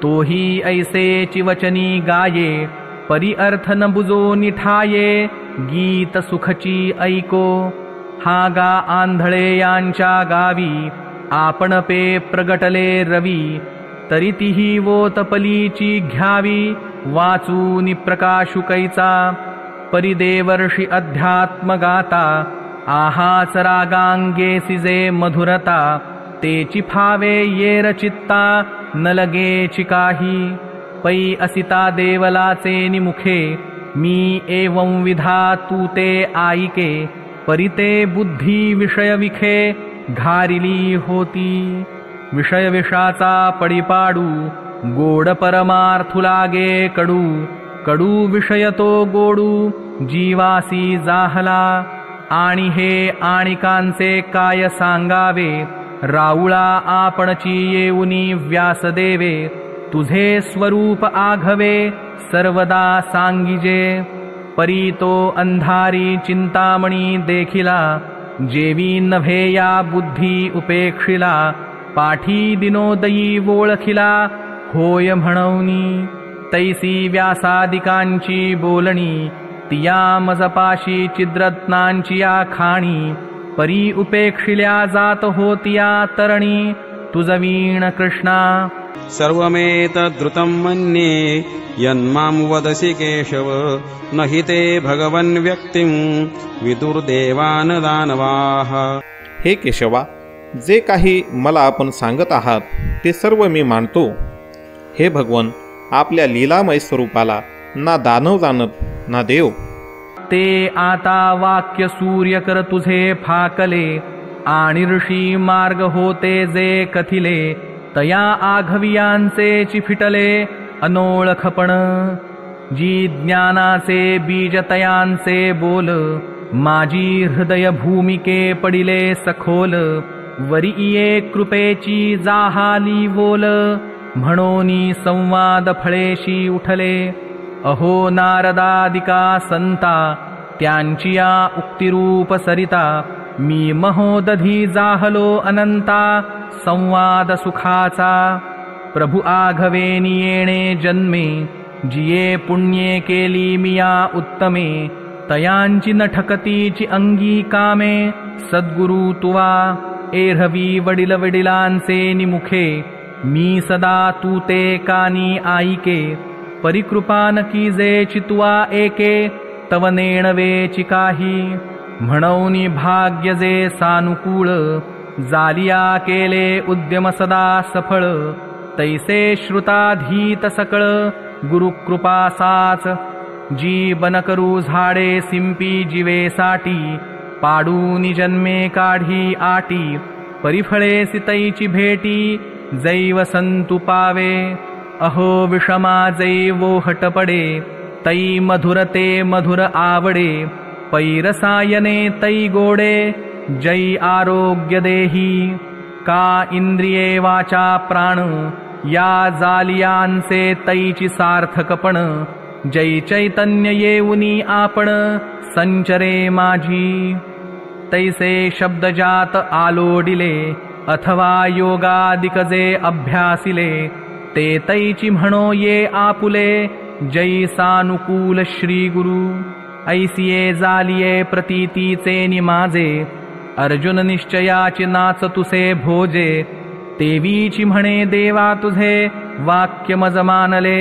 तोही ऐसेची वचनी गाये. परी अर्थ न बुजो निठाये, गीत सुखची ऐको. हा गा आंधळे यांच्या गावी, आपण पे प्रगटले रवी. तरी तिही वोत पलीची घ्यावी, वाचूनि प्रकाशुकैचा. परिदेवर्षी अध्यात्म गाता, आहाच रागांगेसी जे मधुरता तेची फावे ये रचित्ता न लगेची काही पै असिता देवलाचे निमुखे मी एवं विधा तू ते आईके परिते बुद्धी विषय विखे घारिली होती विषय विषाचा पडिपाडू गोड परमार्थु लागे कडू कडू विषय तो गोडू जीवासी जाहला आणि हे आणिकांचे काय सांगावे राऊळा आपणची येऊनी व्यासदेवे तुझे स्वरूप आघवे सर्वदा सांगिजे परी तो अंधारी चिंतामणी देखिला जेवी नव्हे या बुद्धी उपेक्षिला पाठी दिनोदयी ओळखिला होय म्हणवनी तैसी व्यासादिकांची बोलणी तिया मजपाशी चिद्रत्नांची या खाणी परी उपेक्षिल्या जात होतिया तरणी तुझवीण कृष्णा सर्वमेतद्रुतं मन्ये यन्मां वदसि केशव न हि ते भगवन् व्यक्तिं विदुर्देवान दानवाः। हे केशवा, जे काही मला आपण सांगत आहात ते सर्व मी मानतो। हे भगवन, आपल्या लीलामय स्वरूपाला ना दानव जाणत ना देव। ते आता वाक्य सूर्य कर तुझे फाकले आणि ऋषी मार्ग होते जे कथिले तया आघवियांचे चिफिटले अनोळखपण जी ज्ञानाचे बीज तयांचे बोल माझी हृदय भूमिके पडिले सखोल वरी ये कृपेची जाहाली बोल म्हणोनी संवाद फळेशी उठले अहो नारदादिका संता त्यांची या उक्तिरूप सरिता मी महोदधी जाहलो अनंता संवाद सुखाचा प्रभु आघवेनी येणे जन्मे जिये पुण्ये केली मिया उत्तमे तयांची नठकतीची अंगी कामे सद्गुरु तुवा एरहवी वडिल वडिलांचे निमुखे मी सदा तू ते कानी आईके परिकृपान की जे चितुआ एके तव नेणवेची काही म्हणौनी भाग्य जे सानुकूळ जालिया केले उद्यम सदा सफळ तैसे श्रुताधीत सकळ गुरुकृपा साच जी बन करू झाडे सिंपी जीवेसाठी पाडूनी जन्मे काढी आटी परिफळे सितैची भेटी जैव संतु पावे अहो विषमा जैवो हटपडे तै मधुरते मधुर आवडे पैरसायने तै गोडे जै आरोग्य देही का इंद्रिये वाचा प्राण या जालियांचे तैची सार्थकपण जै चैतन्य येऊनी आपण संचरे माझी तैसे शब्दजात आलोडिले अथवा योगादिक जे अभ्यासिले ते तैची म्हणो ये आपुले जै सानुकूल श्री गुरु ऐसिये जालिये प्रतीतीचे निमाजे अर्जुन निश्चयाची नाच तुसे भोजे तेवीची म्हणे देवा तुझे वाक्य मज मानले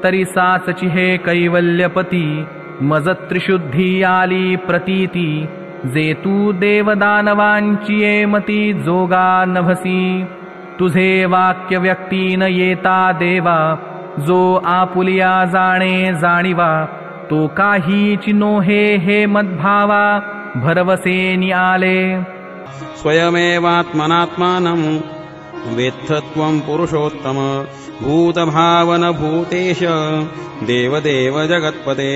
तरी साचची हे कैवल्यपती मज त्रिशुद्धी आली प्रतीती जे तू देवदानवांची ये मती जोगा नभसी तुझे वाक्य व्यक्ती न येता देवा जो आपुलिया जाणे जाणीवा तो काहीची नोहे हे मद्भावा भरवसेनी आले स्वयमेवात्मनात्मानं वेत्थत्वं पुरुषोत्तम भूतभावन भूतेश देवदेव जगत्पते।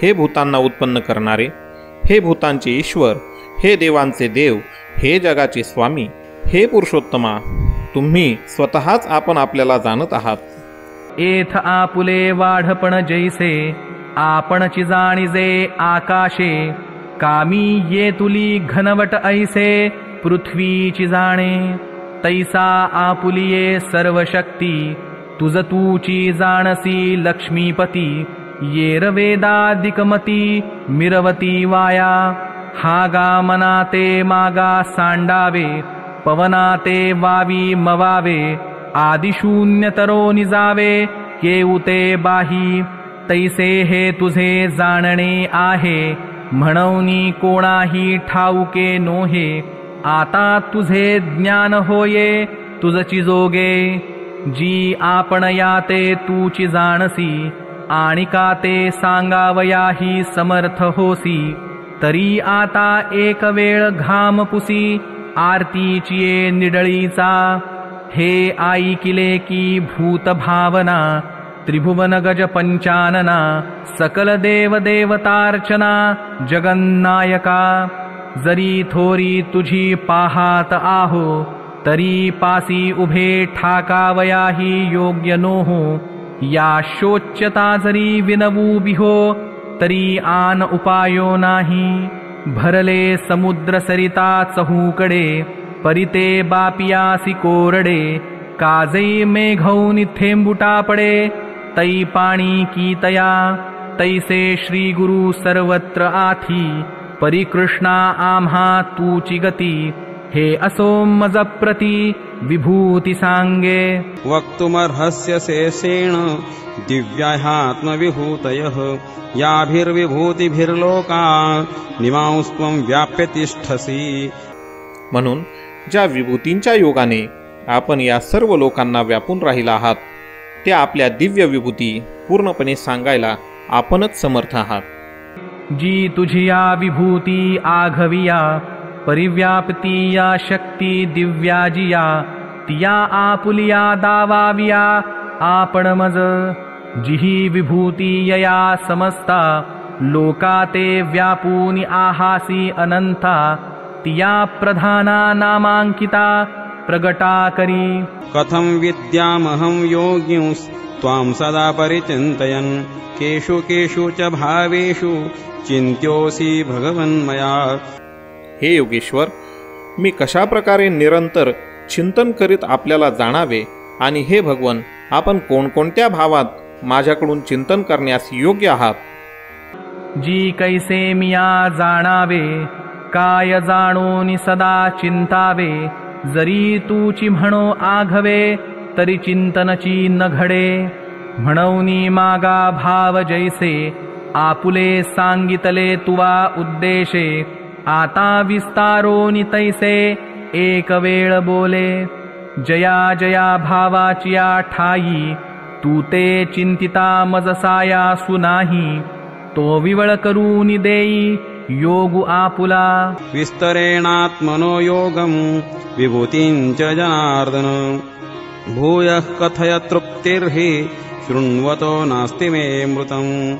हे भूतांना उत्पन्न करणारे, हे भूतांचे ईश्वर, हे देवांचे देव, हे जगाचे स्वामी, हे पुरुषोत्तमा, तुम्ही स्वतःच आपण आपल्याला जाणत आहात। एथ आपुले वाढपण जैसे आपणची जाणीजे आकाशे कामी ये तुली घनवट ऐसे पृथ्वीची जाणे तैसा आपुलिये सर्व शक्ती तुझ तूची जाणसी लक्ष्मीपती येर वेदादिकमती मिरवती वाया हागा मनाते मागा सांडावे पवनाते वावी मवावे आदिशून्यतरो निजावे येऊते बाही तैसे हे तुझे जाणणे आहे म्हणूनी कोणाही ठाऊके नोहे, आता तुझे ज्ञान होये तुझची जोगे. जी आपण याते तूची जाणसी, आणि का ते सांगावयाही समर्थ होसी. तरी आता एक वेळ घाम पुसी, आरतीची ये निडळीचा. हे ऐकिले की भूत भावना, त्रिभुवन गज पंचानना. सकल देव देवतार्चना जगन्नायका. जरी थोरी तुझी पाहात आहो, तरी पासी उभे ठाकावयाही योग्य नोहो. या शोच्यता जरी विनवू बिहो, तरी आन उपायो नाही. भरले समुद्र सरिता चहूकडे, परिते बापियासी कोरडे. काजई मेघौनी थेंबुटा पडे, तै पाणी की तया. तैसे श्री गुरु सर्वत्र आथी, परिकृष्णा आम्हा तूची गती. हे असो मज प्रति विभूती सांगे. वक्तुमर्हस्य शेषेण दिव्यात्मविभूतयः. याभिर्विभूतिभिर्लोका निमांस्त्वं व्याप्य तिष्ठसि. म्हणून ज्या विभूतींच्या योगाने आपण या सर्व लोकांना व्यापून राहिला आहात, त्या आपल्या दिव्य विभूती पूर्णपणे सांगायला आपणच समर्थ आहात. जी तुझी या विभूती आघविया, परिव्याप्ती या शक्ती दिव्याजिया. तिया आपुलिया दावाविया आपण मज. जिही विभूती यया समस्ता, लोका ते व्यापूनि आहासी अनंता. तिया प्रधाना नामांकिता प्रगटा करी. कथं विद्यामहं योगिंस्त्वां सदा परिचिन्तयन्. केषु केषु च भावेषु चिन्त्योऽसि भगवन्मया. हे योगेश्वर, मी कशा प्रकारे निरंतर चिंतन करीत आपल्याला जाणावे, आणि हे भगवन, आपण कोणकोणत्या भावात माझ्याकडून चिंतन करण्यास योग्य आहात. जी कैसे मिया जाणावे, काय जाणोनि सदा चिंतावे. जरी तूची म्हणो आघवे, तरी चिंतनची न घडे. म्हणूनी मागा भाव जैसे, आपुले सांगितले तुवा उद्देशे. आता विस्तारोनि तैसे, एक वेळ बोले. जया जया भावाचिया ठाई, तू ते चिंतिता मजसाया सुनाही. तो विवळ करून देई योगु आपुला. विस्तरेणात्मनो योगं विभूतिंच जनार्दन. भूयः कथय तृप्तिर्हि शृण्वतो नास्ति मे मृतं.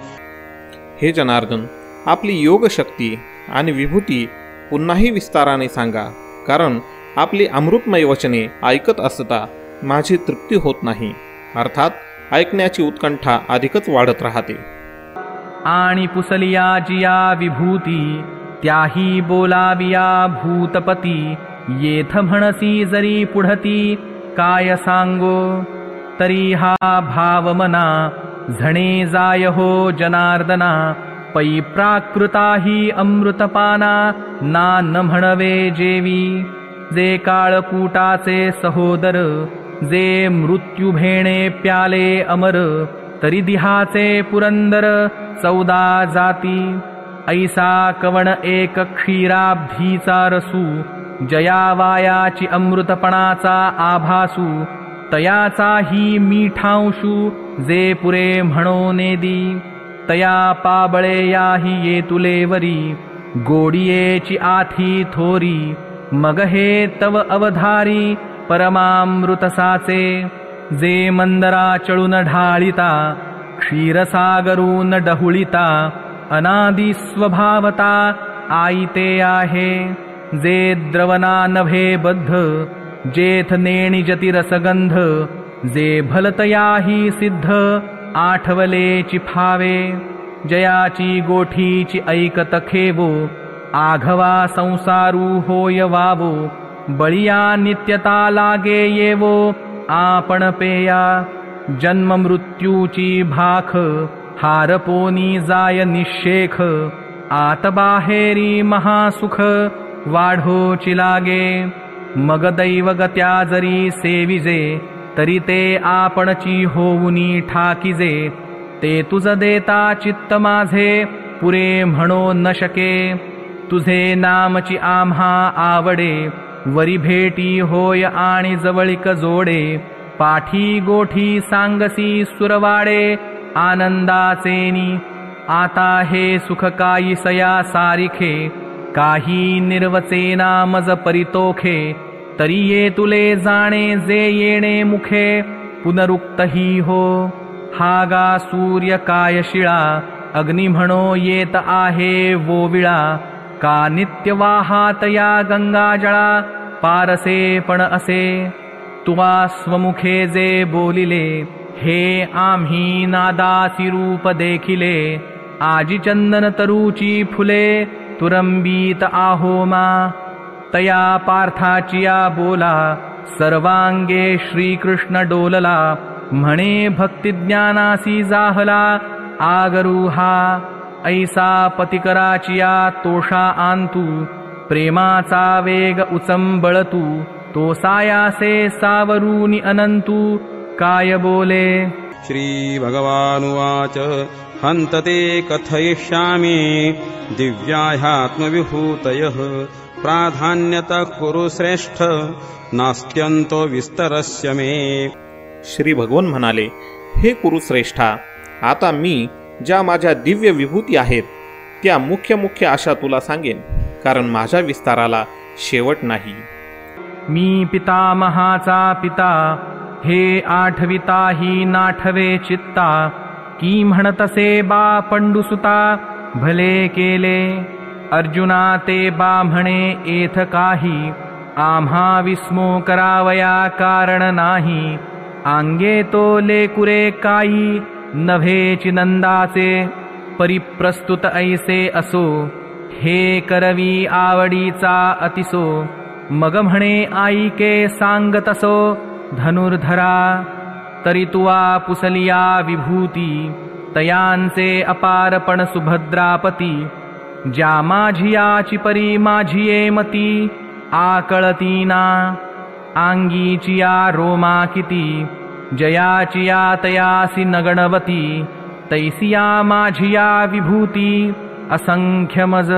हे जनार्दन, आपली योग शक्ती आणि विभूती पुन्हाही विस्ताराने सांगा, कारण आपली अमृतमय वचने ऐकत असता माझी तृप्ती होत नाही. अर्थात ऐकण्याची उत्कंठा अधिकच वाढत राहते. आणि पुसलिया जिया विभूती, त्याही बोलाविया भूतपती. येथ म्हणसी जरी पुढती, काय सांगो. तरी हा भाव मना, झणे जाय हो जनार्दना. पै प्राकृताही अमृतपाना, ना न म्हणवे जेवी. जे काळकूटाचे सहोदर, जे मृत्यू भेणे प्याले अमर. तरी दिहाचे पुरंदर 14 जाती. ऐसा कवण एक क्षीराब्धीचा रसू. जयावायाची अमृतपणाचा आभासू. तयाचा ही मीठांशू, जे पुरे म्हणो नेदी. तया पाबळे याही ये तुलेवरी. गोडियेची आथी थोरी. मग हे तव अवधारी परमामृतसाचे. जे मंदरा चळून ढाळिता, क्षीरसागरून डहुळिता. अनादि स्वभावता आईते आहे. जे द्रवना नभे बद्ध, जेथ नेणी जतिरसगंध. जे भलतयाही सिद्ध, आठवलेची फावे. जयाची गोठीची ऐकत खेवो. आघवा संसारू होय वावो. बळिया नित्यता लागे येवो. आपण पेया जन्म मृत्यूची भाख. हारपोनी जाय निशेख. आत बाहेरी महासुख. वाढोची लागे. मग दैवगत्या जरी सेविजे. तरी ते आपणची होऊनी ठाकीजे. ते तुझ देता चित्त माझे. पुरे म्हणो न शके. तुझे नामची आम्हा आवडे, वरी भेटी होय आणि जवळीक जोडे. पाठी गोठी सांगसी सुरवाडे, आनंदाचेनी. आता हे सुख काही सया सारिखे, काही निर्वचेना मज परितोखे. तरी ये तुले जाणे जे येणे मुखे, पुनरुक्तही हो. हागा सूर्य काय शिळा, अग्नी म्हणो येत आहे वोविळा. का नित्य वाहात या गंगा जळा, पारसे पण असे. तुवा स्वमुखे जे बोलिले, हे आम्ही नादासी रूप देखिले. आजी चंदन तरुची फुले, तुरंबीत आहो मा. तया पार्थाचिया बोला, सर्वांगे श्रीकृष्ण डोलला. म्हणे भक्तिज्ञानासी जाहला, आगरुहा. ऐसा पतिकराचिया तोषा आंतू, प्रेमाचा वेग उचंबळतू. तो सायासे सावरूनि अनंतू, काय बोले. श्रीभगवानुवाच हन्तते कथयिष्यामि दिव्याह्यात्मविभूतयः. प्राधान्यतः कुरु श्रेष्ठ, नास्त्यन्तो विस्तरस्य मे. श्री भगवान म्हणाले, हे कुरुश्रेष्ठा, आता मी ज्या माझ्या दिव्य विभूती आहेत त्या मुख्य मुख्य अशा तुला सांगेन, कारण माझ्या विस्ताराला शेवट नाही. मी पितामहाचा पिता, हे आठविता ही नाठवे चित्ता. की म्हणतसे बा पंडुसुता, भले केले. अर्जुना ते बा म्हणे एथ काही, आम्हा विस्मो करावया कारण नाही. आंगे तो लेकुरे काई, नभेची नंदाचे. परिप्रस्तुत ऐसे असो, हे करवी आवडीचा अतिसो. मग म्हणे आईके सांगतसो, धनुर्धरा. तरी तुवा पुसलिया विभूती, तयांचे अपारपण सुभद्रापती. ज्या माझियाची परी माझिये मती, आकळतीना. आंगीचिया रोमा किती, जयाचिया तयासी नगणवती. तैसिया माझिया विभूती, असंख्य मज.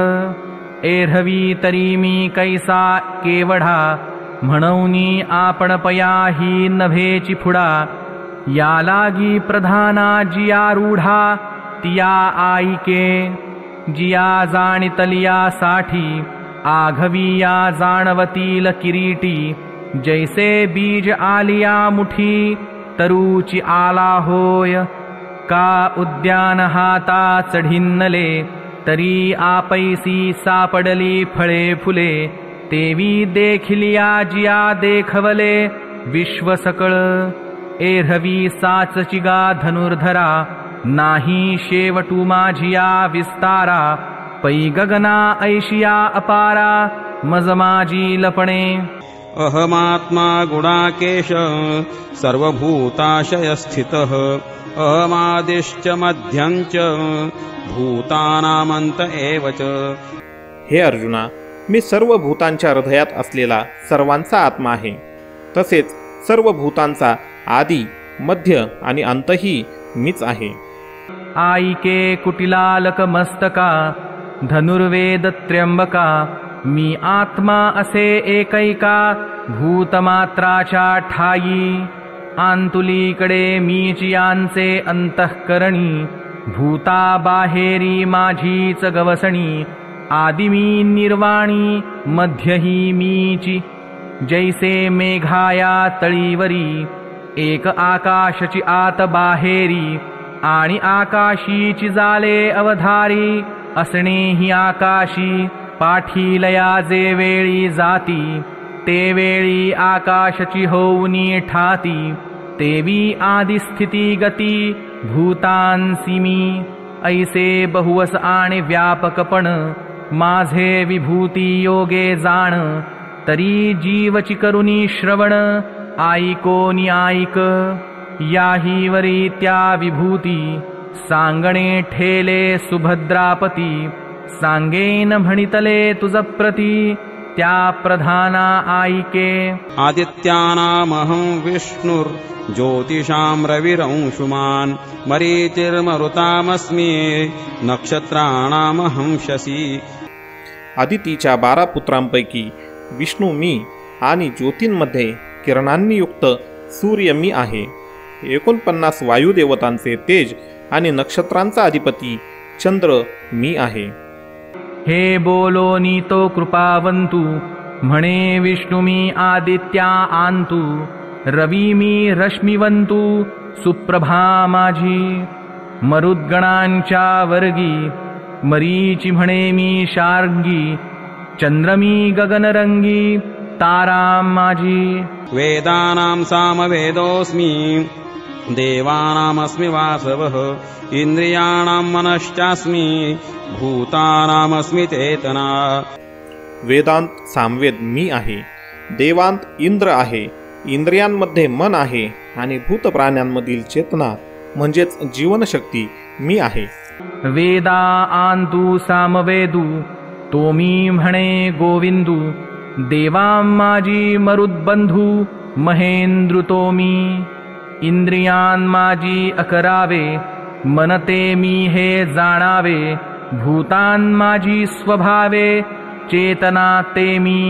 एरहवी तरी मी कैसा केवढा, म्हणूनी आपण पया ही नभेची फुडा. या लागी प्रधाना जिया रूढा, तिया आईके. जिया जाणितलिया साठी, आघविया जाणवतील किरीटी. जैसे बीज आलिया मुठी, तरुची आला होय. का उद्यान हाता चढिन्नले, तरी आपैसी सापडली फळे फुले. तेवी देखिलिया जिया देखवले, विश्व सकळ. एरहवी साचचिगा धनुर्धरा, नाही शेवटू माझिया विस्तारा. पै गगना ऐशिया अपारा, मज माझी लपणे. अहमात्मा गुणाकेश, सर्वभूताशय स्थितः. अहमादिश्च मध्यञ्च, भूतानामंत एव च. हे अर्जुना, मी सर्व भूतांच्या हृदयात असलेला सर्वांचा आत्मा आहे. तसेच सर्व भूतांचा आदी, मध्य आणि अंतही मीच आहे. आईके कुटिलालक मस्तका, धनुर्वेद त्र्यंबका. मी आत्मा असे एकैका, भूतमात्राच्या ठाई. आंतुलीकडे मीचियांचे अंतःकरणी, भूता बाहेरी माझीच गवसणी. आदि मी निर्वाणी, मध्यही मीची. जैसे मेघाया तळीवरी, एक आकाशची आत बाहेरी. आणि आकाशीची जाले अवधारी, असणे ही आकाशी. पाठीलया जे वेळी जाती, ते वेळी आकाशची होऊनी ठाती. तेवी आदिस्थिती गती, भूतांसी मी. ऐसे बहुवस आणि व्यापकपण, माझे विभूती योगे जाण. तरी जीवची करुनी श्रवण, ऐकोनी ऐक. याही वरी त्या विभूती, सांगणे ठेले सुभद्रापती. सांगेन म्हणितले तुझ प्रती, त्या प्रधाना आईके। आदित्यानामहं विष्णुर्ज्योतिषां रविरंशुमान् मरीचिर्मरुतामस्मि नक्षत्राणामहं शशी। आदितीच्या 12 पुत्रांपैकी विष्णू मी आणि ज्योतींमध्ये किरणांनी युक्त सूर्य मी आहे। 49 वायुदेवतांचे तेज आणि नक्षत्रांचा अधिपती चंद्र मी आहे। हे बोलो नीतो कृपावंतु म्हणे विष्णु मी आदित्या आंतु। रवी मी रश्मिवंतु सुप्रभा माझी। मरुद्गणांच्या वर्गी मरीची म्हणे मी शार्ंगी। चंद्र मी गगनरंगी तारा माझी। वेदानां सामवेदोऽस्मि देवानामस्मि वासवः इंद्रियाणां मनश्चास्मि भूतानामस्मि चेतना। वेदांत सामवेद मी आहे, देवांत इंद्र आहे, इंद्रियांमध्ये मन आहे आणि भूत प्राण्यांमधील चेतना म्हणजेच जीवनशक्ती मी आहे। वेदा आंतु सामवेदू तो मी म्हणे गोविंदू। देवा माझी मरुद्बंधू महेंद्र तो मी। इंद्रियां माझी अकरावे मनते मी हे जाणावे। भूतान माझी स्वभावे चेतना ते मी।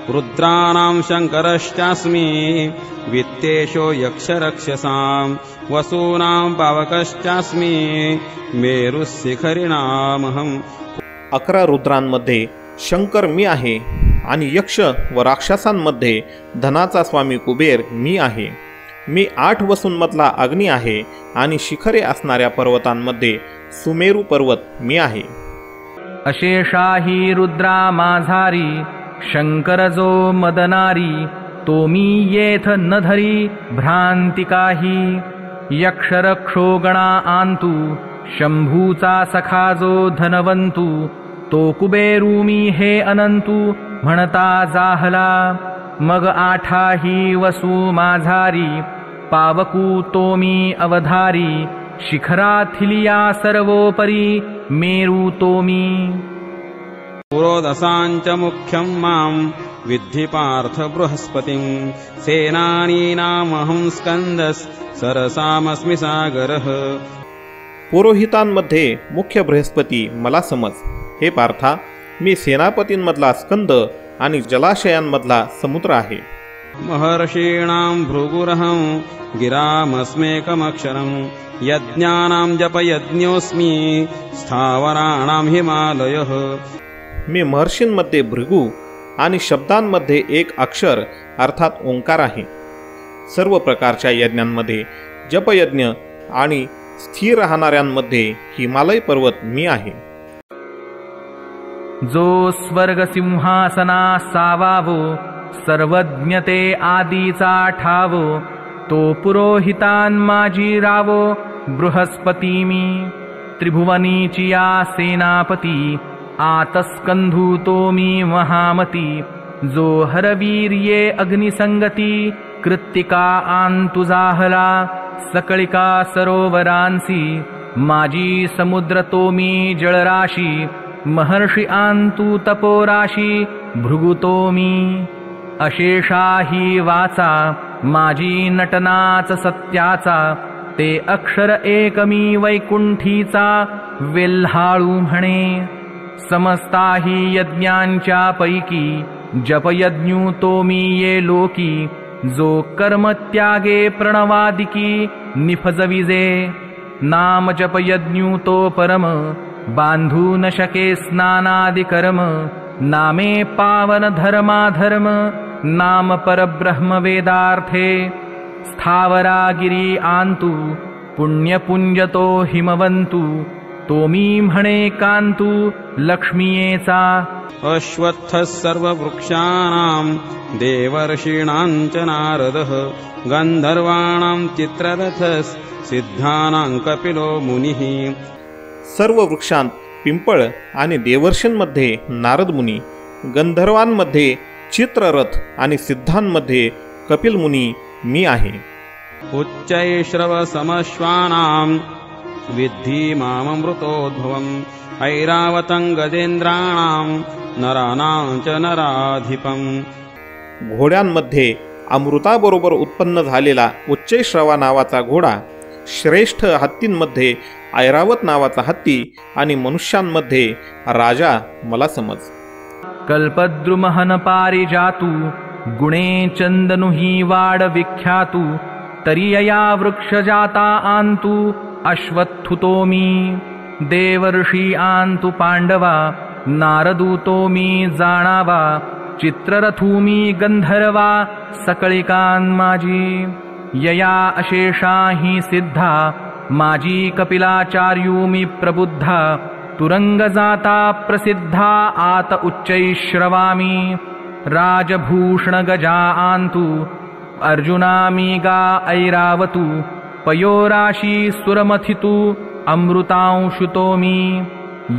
रुद्राणां शंकरश्चास्मि वित्तेषो यक्षरक्षसां वसूनां पावकश्चास्मि मेरुशिखरिणामहं। 11 रुद्रांमध्ये शंकर मी आहे आणि यक्ष व राक्षसांमध्ये धनाचा स्वामी कुबेर मी आहे। मी 8 वसूंमधला अग्नी आहे आणि शिखरे असणाऱ्या पर्वतांमध्ये सुमेरू पर्वत मी आहे। अशेषाही रुद्रा माझारी शंकर जो मदनारी। तो मी येथ न धरी भ्रांती काही। यक्षरक्षो गणा आंतु शंभूचा सखा जो धनवंतू। तो कुबेरू मी हे अनंतू म्हणता जाहला। मग 8ही वसू माझारी पावकू तो मी अवधारी। शिखराथिलिया सर्वोपरी मेरू तो मी। पुरोदसांच मुख्यं मां विद्धि पार्थ बृहस्पतिं। सेनानीनामहं स्कंदस् सरसामस्मि सागरः। पुरोहितांमध्ये मुख्य बृहस्पती मला समज। हे पार्था, मी सेनापतींमधला स्कंद आणि जलाशयांमधला समुद्र आहे। महर्षीणां भृगुरहं गिरामस्मेकमक्षरं। यज्ञानां जपयज्ञोऽस्मि स्थावराणां हिमालयः। मी महर्षींमध्ये भृगु आणि शब्दांमध्ये एक अक्षर अर्थात ओंकार आहे। सर्व प्रकारच्या यज्ञांमध्ये जपयज्ञ आणि स्थिर राहणाऱ्यांमध्ये हिमालय पर्वत मी आहे। जो स्वर्ग सिंहासना सावावो सर्वज्ञते आदीचा ठावो। तो पुरोहितान माझी रावो बृहस्पती मी। त्रिभुवनीची या सेनापती आतस्कंधू तो मी महामती। जो हरवीर्ये अग्निसंगती कृत्तिका आंतु जाहला। सकळिका सरोवरांसी माझी समुद्र तो मी जळराशी। महर्षी आंतु तपोराशी भृगुतो मी। अशेषाही वाचा माझी नटनाच सत्याचा। ते अक्षर एकमी वैकुंठीचा वेल्हाळू म्हणे। समस्ताही यज्ञांच्या पैकी जपयज्ञू तो मी ये लोकी। जो कर्मत्यागे प्रणवादिकी निफजविजे। नाम जपयज्ञू तो परम बांधू न शके स्नानादि कर्म। नामे पावन धर्माधर्म नाम परब्रह्म वेदार्थे। स्थावरागिरी आंतु पुण्यपुंजतो हिमवंतु। तो मी म्हणे कांतु लक्ष्मीयेचा। अश्वत्थः सर्ववृक्षाणां देवर्षीणां च नारदः। गंधर्वाणां चित्ररथः सिद्धानां कपिलो मुनिः। सर्व वृक्षांत पिंपळ आणि देवर्षींमध्ये नारद मुनी। गंधर्वांमध्ये चित्ररथ आणि सिद्धांमध्ये कपिल मुनी मी आहे। उच्चैश्रवसमश्वानां विद्धि माममृतोद्भवम् ऐरावतं गजेन्द्राणां नराणां च नराधिपम्. घोड्यांमध्ये अमृताबरोबर उत्पन्न झालेला उच्चैश्रवा नावाचा घोडा, श्रेष्ठ हत्तींमध्ये ऐरावत नावाचा हत्ती आणि मनुष्यांमध्ये राजा मला समज. कल्पद्रुमहन पारिजातु गुणे चंदनुही वाड विख्यातु तरियया वृक्षजाता आंतु अश्वत्थुतो मी देवर्षी आंतु पांडवा नारदूतो मी जाणावा चित्ररथूमी गंधर्वा सकळिकान माझी यया अशेषा ही सिद्धा माझी कपिलाचार्यूमी प्रबुद्धा तुरंग जाता प्रसिद्धा आत उच्चैश्रवामी राजभूषण गजा आंतु अर्जुनामी गा ऐरावतु पयोराशी सुरमथितु अमृतांशुतो मी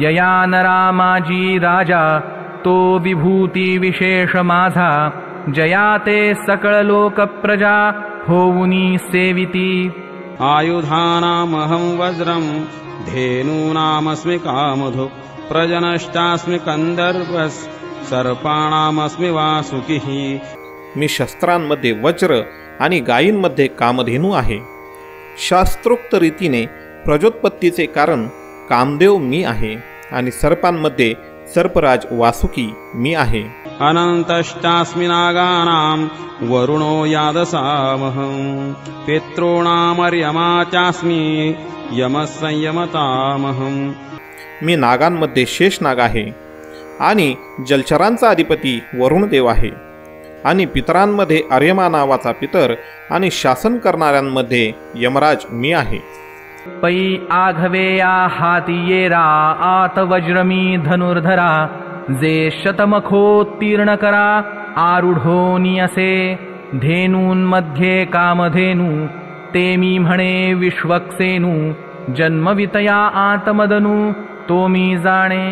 यया नरा माझी राजा तो विभूती विशेष माझा जया ते सकळ लोक प्रजा होऊनी सेविती. आयुधानामहं वज्रं धेनूनामस्मि कामधुक् प्रजनश्चास्मि कंदर्पस् सर्पाणामस्मि वासुकिः. मी शस्त्रांमध्ये वज्र आणि गायींमध्ये कामधेनू आहे. शास्त्रोक्त रीतीने प्रजोत्पत्तीचे कारण कामदेव मी आहे आणि सर्पांमध्ये सर्पराज वासुकी मी आहे. अनंतश्चास्मि नागानां वरुणो यादसामहं पितॄणामर्यमा चास्मि यमः संयमतामहं. मी नागांमध्ये शेषनाग आहे आणि जलचरांचा अधिपती वरुणदेव आहे आणि पितरांमध्ये अर्यमा नावाचा पितर आणि शासन करणाऱ्यांमध्ये यमराज मी आहे. पै आघवेया हाती येरा आत वज्रमी धनुर्धरा जे शतमखोत्तीर्ण करा आरूढोनी असे धेनूंमध्ये कामधेनू ते मी म्हणे विश्वक्सेनू जन्मवितया आतमदनू तो मी जाणे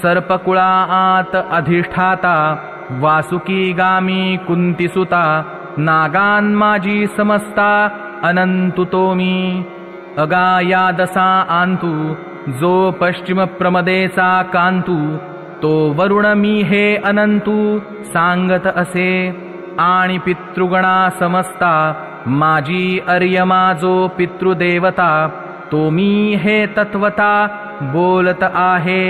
सर्पकुळा आत अधिष्ठाता वासुकी गामी कुंतीसुता नागान माझी समस्ता अनंतु तो मी अगाया दसा आंतु जो पश्चिम प्रमदेचा कांतु तो वरुण मी हे अनंतु सांगत असे आणि पितृगणा समस्ता माझी अर्यमा जो पितृदेवता तो मी हे तत्वता बोलत आहे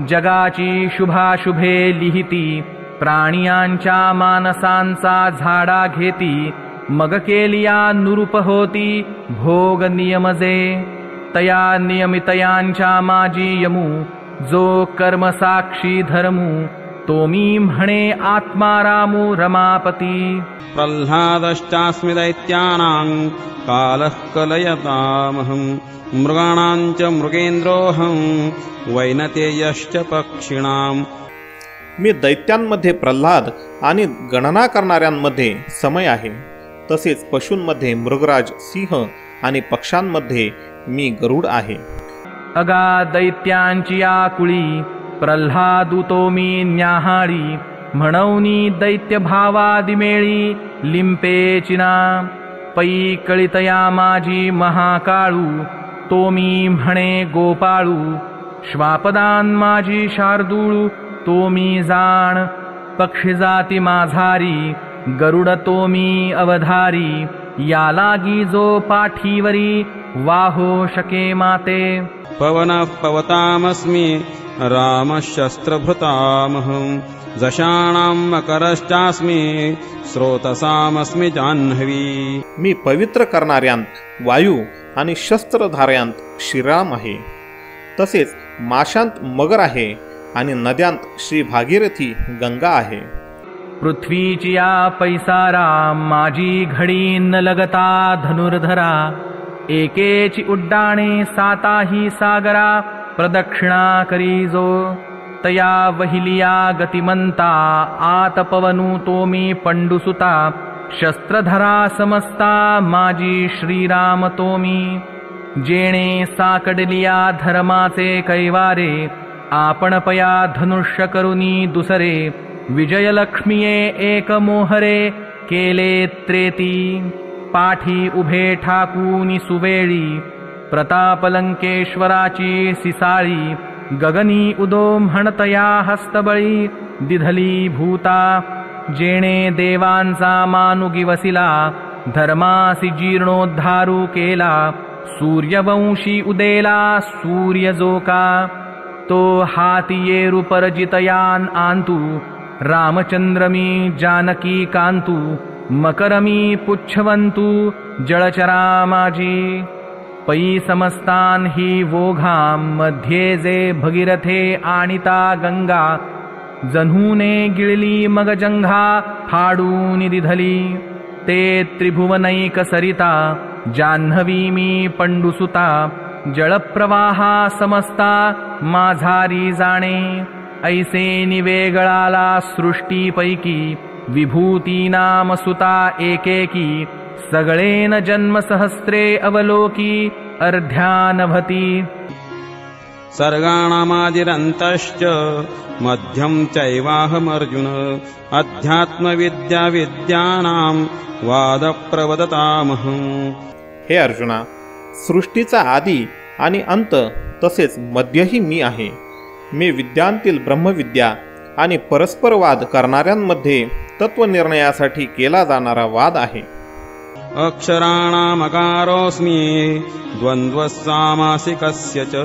जगाची शुभाशुभे लिहिती प्राणियांच्या मानसांचा झाडा घेती मग केलिया नुरूप होती भोग नियमजे तया नियमितयांच्या माझी यमू जो कर्मसाक्षी धर्मू तो मी म्हणे आत्मारामू रमापती. प्रह्लादश्चास्मि दैत्यानां कालः कलयतामहं मृगाणां च मृगेन्द्रोऽहं वैनतेयश्च पक्षिणां. मी दैत्यांमध्ये प्रल्हाद आणि गणना करणाऱ्यांमध्ये समय आहे. तसेच पशूंमध्ये मृगराज सिंह आणि पक्ष्यांमध्ये मी गरुड आहे. अगा दैत्यांची आकुळी प्रल्हादुतो मी न्याहाळी म्हणवनी दैत्य भावादिमेळी लिंपेचिना पै कळितया माझी महाकाळू तो मी म्हणे गोपाळू श्वापदान माझी शार्दूळू तो मी जाण पक्षीजाती माझारी गरुड तो मी अवधारी या लागी जो पाठीवरी वाहो शके माते. पवनः पवतामस्मि रामशस्त्रभृतामहं जशाणां मकरश्चास्मि स्रोतसामस्मि जाह्नवी. मी पवित्र करणाऱ्यांत वायू आणि शस्त्रधार्यांत श्रीराम आहे. तसेच माशांत मगर आहे आणि नद्यांत श्री भागीरथी गंगा आहे. पृथ्वीची या पैसारा माझी घडी न लगता धनुर्धरा एकेची उड्डाणे साताही सागरा प्रदक्षिणा करीजो तया वहिलिया गतिमंता आत पवनू तो मी पंडुसुता शस्त्रधरा समस्ता माझी श्रीराम तो मी जेणे साकडलिया धर्माचे कैवारे आपण पया धनुष्य करुनी दुसरे विजयलक्ष्मीये एक मोहरे केले त्रेती पाठी उभे ठाकूनी सुवेळी प्रतापलंकेश्वराची सिसाळी गगनी उदो म्हणतया हस्तबळी दिधली भूता जेणे देवांचा मानुगी वसिला धर्मासी जीर्णोद्धारू केला सूर्यवंशी उदेला सूर्य जोका तो हाती येरू परजितयान आंतू रामचंद्रमी जानकी कांतू मकरमी पुच्छवंतू जळचरा माझी पै समस्तान ही वोघाम मध्ये जे भगीरथे आणिता गंगा जन्हूने गिळली मग जंघा फाडून दिधली ते त्रिभुवनैक सरिता जान्हवी मी पंडुसुता जळप्रवाहा समस्ता माझारी जाणे ऐसे निवेगळाला सृष्टीपैकी विभूती नाम सुता एकेकी सगळेन जन्म सहस्रे अवलोकी अर्ध्यानभती सर्गाणामादिरन्तश्च मध्यं चैवाहमर्जुन अध्यात्मविद्या विद्यानां वादप्रवदतामहम्। हे अर्जुना, सृष्टीचा आदी आणि अंत तसेच मध्यही मी आहे। मी विद्यांतील ब्रह्मविद्या आणि परस्पर वाद करणाऱ्यांमध्ये तत्वनिर्णयासाठी केला जाणारा वाद आहे। अक्षराणामकारोऽस्मि द्वन्द्वः सामासिकस्य च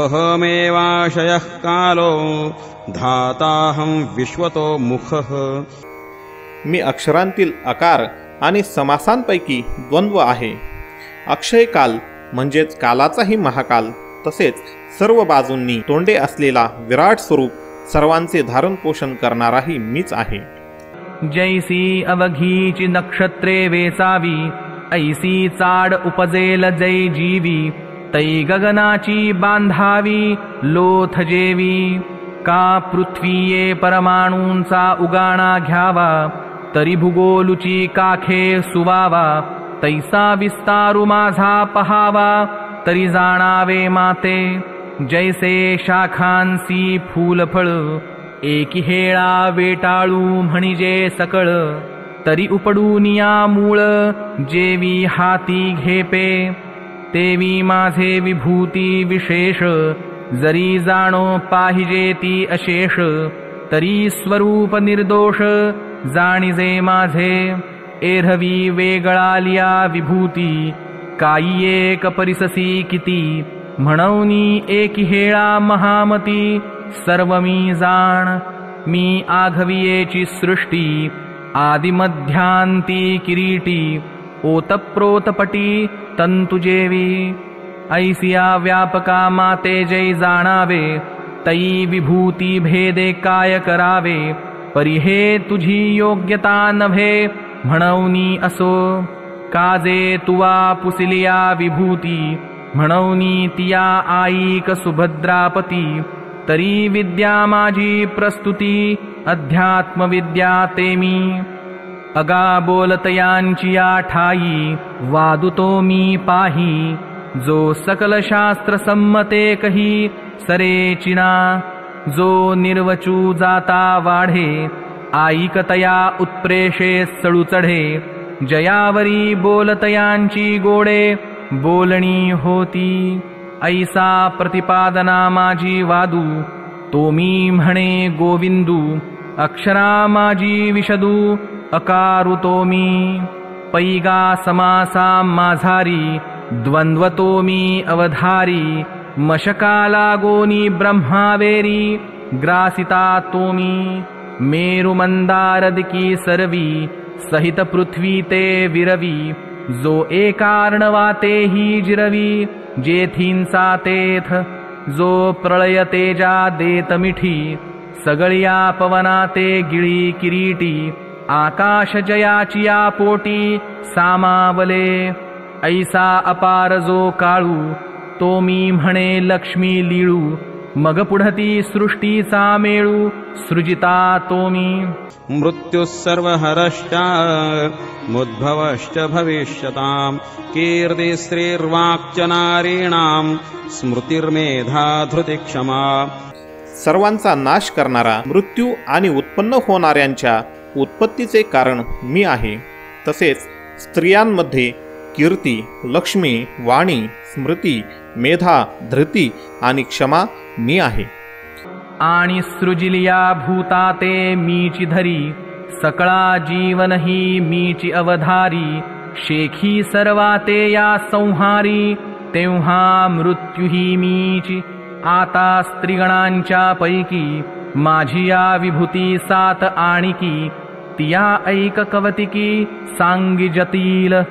अहमेवाशयः कालो धाताहं विश्वतो मुखः। मी अक्षरांतील आकार आणि समासांपैकी द्वंद्व आहे। अक्षय काल म्हणजेच कालाचाही महाकाल तसेच सर्व बाजूंनी तोंडे असलेला विराट स्वरूप सर्वांचे धारण पोषण करणाराही मीच आहे। जैसी अवघीची नक्षत्रे वेचावी ऐसी चाड उपजेल जै जीवी तै गगनाची बांधावी लोथ जेवी का पृथ्वीये परमाणूंचा उगाणा घ्यावा तरी भूगोलुची काखे सुवावा तैसा विस्तारू माझा पहावा तरी जाणावे माते जैसे शाखांसी फूलफळ एकी हेळा वेटाळू म्हणजे सकळ तरी उपडूनिया मूळ जेवी हाती घेपे तेवी माझे विभूती विशेष जरी जाणो पाहिजे ती अशेष तरी स्वरूप निर्दोष जाणिजे माझे एरवी वेगळालिया विभूती काही एक परिससी किती म्हणौनी एकी हेळा महामती सर्व मी जाण मी आघवियेची सृष्टी आदिमध्यांती किरीटी ओतप्रोतपटी तंतुजेवी ऐसिया व्यापका माते जै जाणावे तई विभूती भेदे काय करावे परिहे तुझी योग्यता नव्हे म्हणौनी असो काजे तुवा पुसिलिया विभूती म्हणौनी तिया आईक सुभद्रापती तरी विद्या माझी प्रस्तुती अध्यात्म विद्या ते मी अगा बोलतयांची ठाई वादुतो मी पाही जो सकल शास्त्र संमते कही सरेचिना जो निर्वचू जाता वाढे आईकतया उत्प्रेषे सळू चढे जयावरी बोलतयांची गोडे बोलणी होती ऐसा प्रतिपादना माझी वादू तो मी म्हणे गोविंदू अक्षरा माझी विशदू अकारू तो मी पैगा समासा माझारी द्वंद्वतो मी अवधारी मशकाला गोनी ब्रह्मावेरी ग्रासिता तो मी मेरु मंदारदकी सरवी सहित पृथ्वी ते विरवी जो एकार्णवाते ही जिरवी जेथींचा तेथ जो प्रळय तेजा देत मिठी सगळ्या पवनाते गिळी किरीटी आकाश जयाचिया पोटी सामावले ऐसा अपार जो काळू तो मी म्हणे लक्ष्मी लीळू मग पुढती सृष्टीचा मेळू सृजिता तो मी मृत्युः सर्वहरश्च मुद्भवश्च भविष्यताम् कीर्तिश्रीर्वाक्च नारीणाम् स्मृतिर्मेधा धृतिक्षमा। सर्वांचा नाश करणारा मृत्यू आणि उत्पन्न होणाऱ्यांच्या उत्पत्तीचे कारण मी आहे। तसेच स्त्रियांमध्ये कीर्ती, लक्ष्मी, वाणी, स्मृती, मेधा, धृती आणि क्षमा मी आहे. आणि सृजिलिया भूता ते मीची धरी, सकळा जीवनही मीची अवधारी. शेखी सर्वा ते या संहारी, तेव्हा मृत्यूही मीची. आता स्त्रीगणांच्या पैकी माझी या विभूती 7 आणिकी. तिया ऐक कवतिकी सांगी जतील,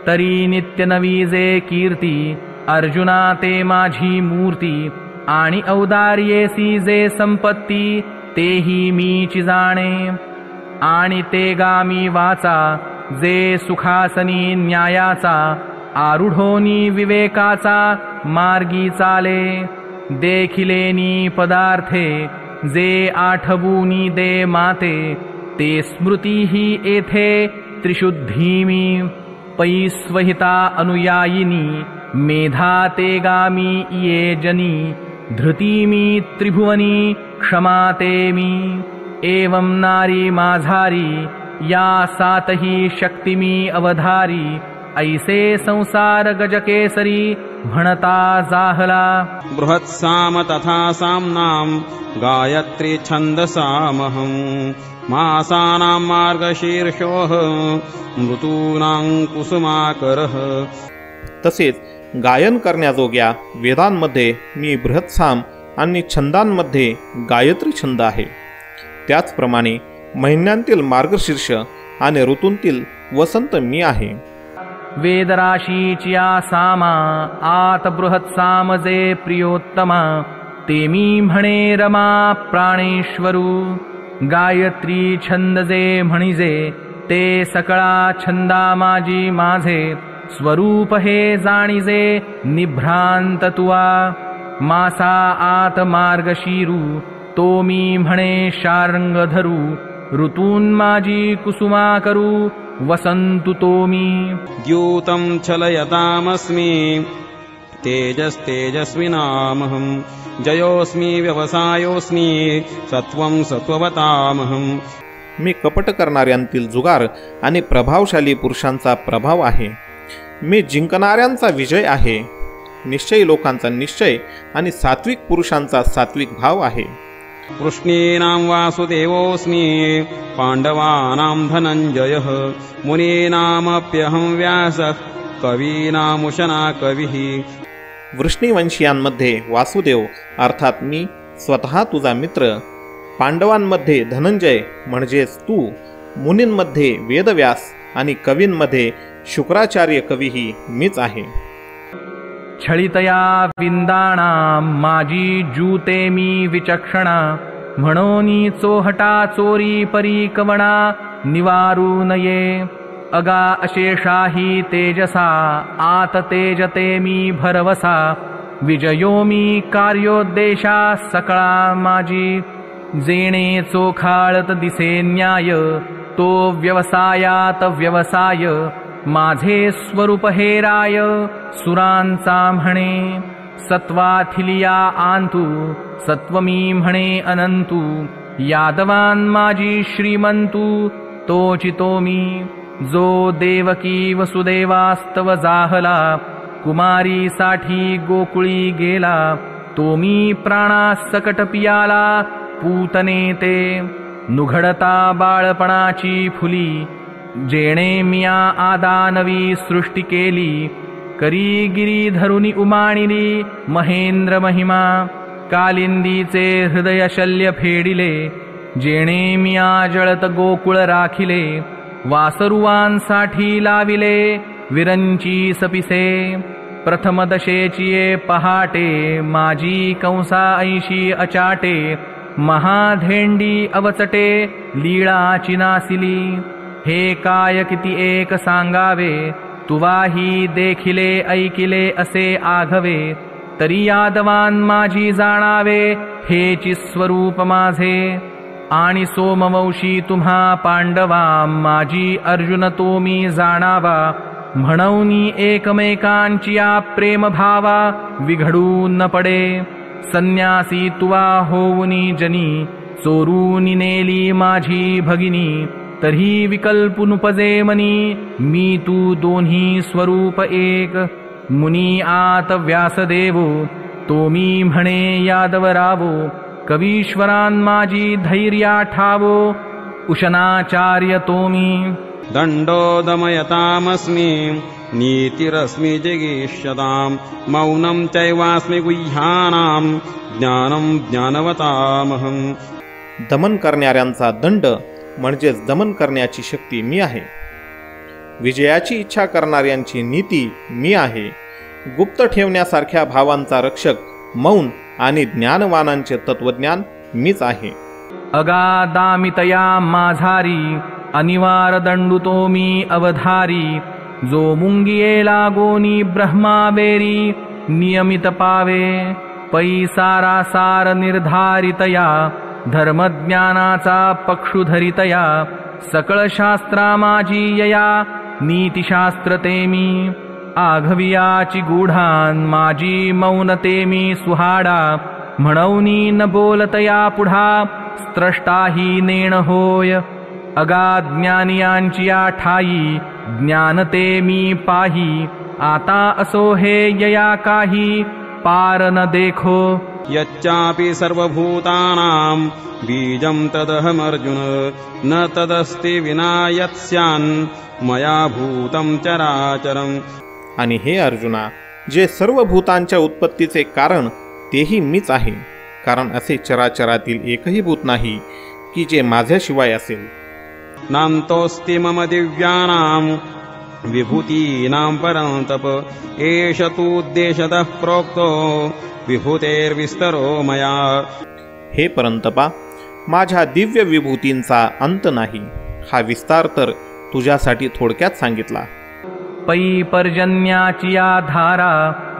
तरी नित्य नवी जे कीर्ती. अर्जुना ते माझी मूर्ती, आणि औदार्येसी जे संपत्ती, तेही मीची जाणे. आणि ते गामी वाचा, जे सुखासनी न्यायाचा. आरूढोनी विवेकाचा मार्गी चाले. देखिलेनी पदार्थे, जे आठवूनी दे माते. ते स्मृतीही येथे त्रिशुद्धीमी. पै स्वहिता अनुयायिनी, मेधा ते गामी ये जनी. धृतीमी त्रिभुवनी, क्षमा ते मी. एवं नारी माझारी, या 7ही शक्तिमी अवधारी. ऐसे संसार गजकेसरी, म्हणता जाहला. बृहत्साम तथा साम्नां, गायत्री छन्दसामहं. मासानां मार्गशीर्षोः, ऋतूनां कुसुमाकरः. तसेच गायन करण्याजोग्या वेदांमध्ये मी बृहत्साम आणि छंदांमध्ये गायत्री छंद आहे. त्याचप्रमाणे महिन्यांतील मार्गशीर्ष आणि ऋतूंतील वसंत मी आहे. वेदराशीच्या सामा, आत बृहत्साम जे प्रियोत्तमा. ते मी म्हणे रमा प्राणेश्वरू. गायत्री छंद जे म्हणिजे, ते सकळा छंदा माझी माझे. स्वरूप हे जाणिजे निभ्रांत तुवा. मासा आत मार्गशीरू, तो मी म्हणे शार्ंग धरू. ऋतून माझी कुसुमा करू, वसंतु तो मी. द्यूतं छलयतामस्मि, तेजस्तेजस्विनामहं. जयोऽस्मि व्यवसायोऽस्मि, सत्वं सत्ववतामहं. मी कपट करणाऱ्यांतील जुगार आणि प्रभावशाली पुरुषांचा प्रभाव आहे. मी जिंकणाऱ्यांचा विजय आहे. निश्चयी लोकांचा निश्चय आणि सात्विक पुरुषांचा सात्विक भाव आहे. कृष्णीनां वासुदेवोऽस्मि, पाण्डवानां धनञ्जयः. मुनीनामप्यहं व्यासः, कवीनामुशना कविः. वृष्णीवंशीयांमध्ये वासुदेव अर्थात मी स्वतः तुझा मित्र. पांडवांमध्ये धनंजय म्हणजेच तू. मुनींमध्ये वेदव्यास आणि कवींमध्ये शुक्राचार्य कवीही मीच आहे. छळितया विंदाणा, माझी जूते मी विचक्षणा. म्हणोनी चोहटा चोरी परी कवणा, निवारू नये. अगा अशेषाही तेजसा, आत तेजते मी भरवसा. विजयो मी कार्योद्देशा, सकळा माझी. जेणे चोखाळत दिसे न्याय, तो व्यवसायात व्यवसाय. माझे स्वरूप हे राय, सुरांचा म्हणे. सत्वाथिलिया आंतू, सत्वमी म्हणे अनंतू. यादवान माझी श्रीमंतू, तोचितो मी. जो देवकी वसुदेवास्तव जाहला, कुमारीसाठी गोकुळी गेला. तो मी प्राणास सकट पियाला, पूतने ते. नुघडता बाळपणाची फुली, जेणे मिया आदानवी सृष्टी केली. करी गिरी धरुनी उमाणिली, महेंद्र महिमा. कालिंदीचे हृदय शल्य फेडिले, जेणे मिया जळत गोकुळ राखिले. वासरुवांसाठी लाविले, विरंची सपिसे. प्रथम दशेचिये पहाटे, माझी कंसा 80 अचाटे. महाधेंडी अवचटे, लीळाची नासिली. हे काय किती एक सांगावे, तुवाही देखिले ऐकिले असे आघवे. तरी यादवान माझी जाणावे, हेची स्वरूप माझे. आणि सोमवंशी तुम्हा पांडवा, माझी अर्जुन तो मी जाणावा. म्हणूनी एकमेकांची या प्रेम भावा, विघडून न पडे. संन्यासी तुवा होऊनी जनी, चोरूनी नेली माझी भगिनी. तरी विकल्पुनुपजे मनी मी तू दोन्ही स्वरूप एक मुनी आत व्यासदेवो तो मी म्हणे यादवरावो कवीश्वरान माझी धैर्या ठावो उशनाचार्य तो मी दंडो दमयतामस्मि नीतिरस्मि जिगीष्यताम् मौनं चैवास्मि गुह्यानां ज्ञानं ज्ञानवतामहम्. दमन करणाऱ्यांचा दंड म्हणजेच दमन करण्याची शक्ती मी आहे. विजयाची इच्छा करणाऱ्यांची नीती मी आहे. गुप्त ठेवण्यासारख्या भावांचा रक्षक मौन आणि ज्ञानवानांचे तत्वज्ञान मीच आहे. अगादामितया माझारी अनिवार दंडुतो मी अवधारी जो मुंगिये लागोनी ब्रह्माबेरी नियमित पावे पैसारा सार निर्धारितया धर्मज्ञानाचा पक्षुधरितया सकळ शास्त्रा माझी यया नीतिशास्त्र ते मी आघवियाची गूढान माझी मौनते मी सुहाडा म्हणौनी न बोलतया पुढा स्त्रष्टाही नेण होय अगाज्ञानियांची या ठाई ज्ञानते मी पाही आता असो हे यया काही पार न देखो यच्चापि सर्वभूतानां बीजं तदहमर्जुन न तदस्ति विना यत्स्यान् मया भूतं चराचरम्. आणि हे अर्जुना, जे सर्व भूतांच्या उत्पत्तीचे कारण तेही मीच आहे, कारण असे चराचरातील एकही भूत नाही की जे माझ्याशिवाय असेल. नान्तोऽस्ति मम दिव्यानां विभूतीनां परन्तप एष तूद्देशतः प्रोक्तो विभूतेर्विस्तरो मया. हे परंतपा, माझ्या दिव्य विभूतींचा अंत नाही, हा विस्तार तर तुझ्यासाठी थोडक्यात सांगितला. पै पर्जन्याची या धारा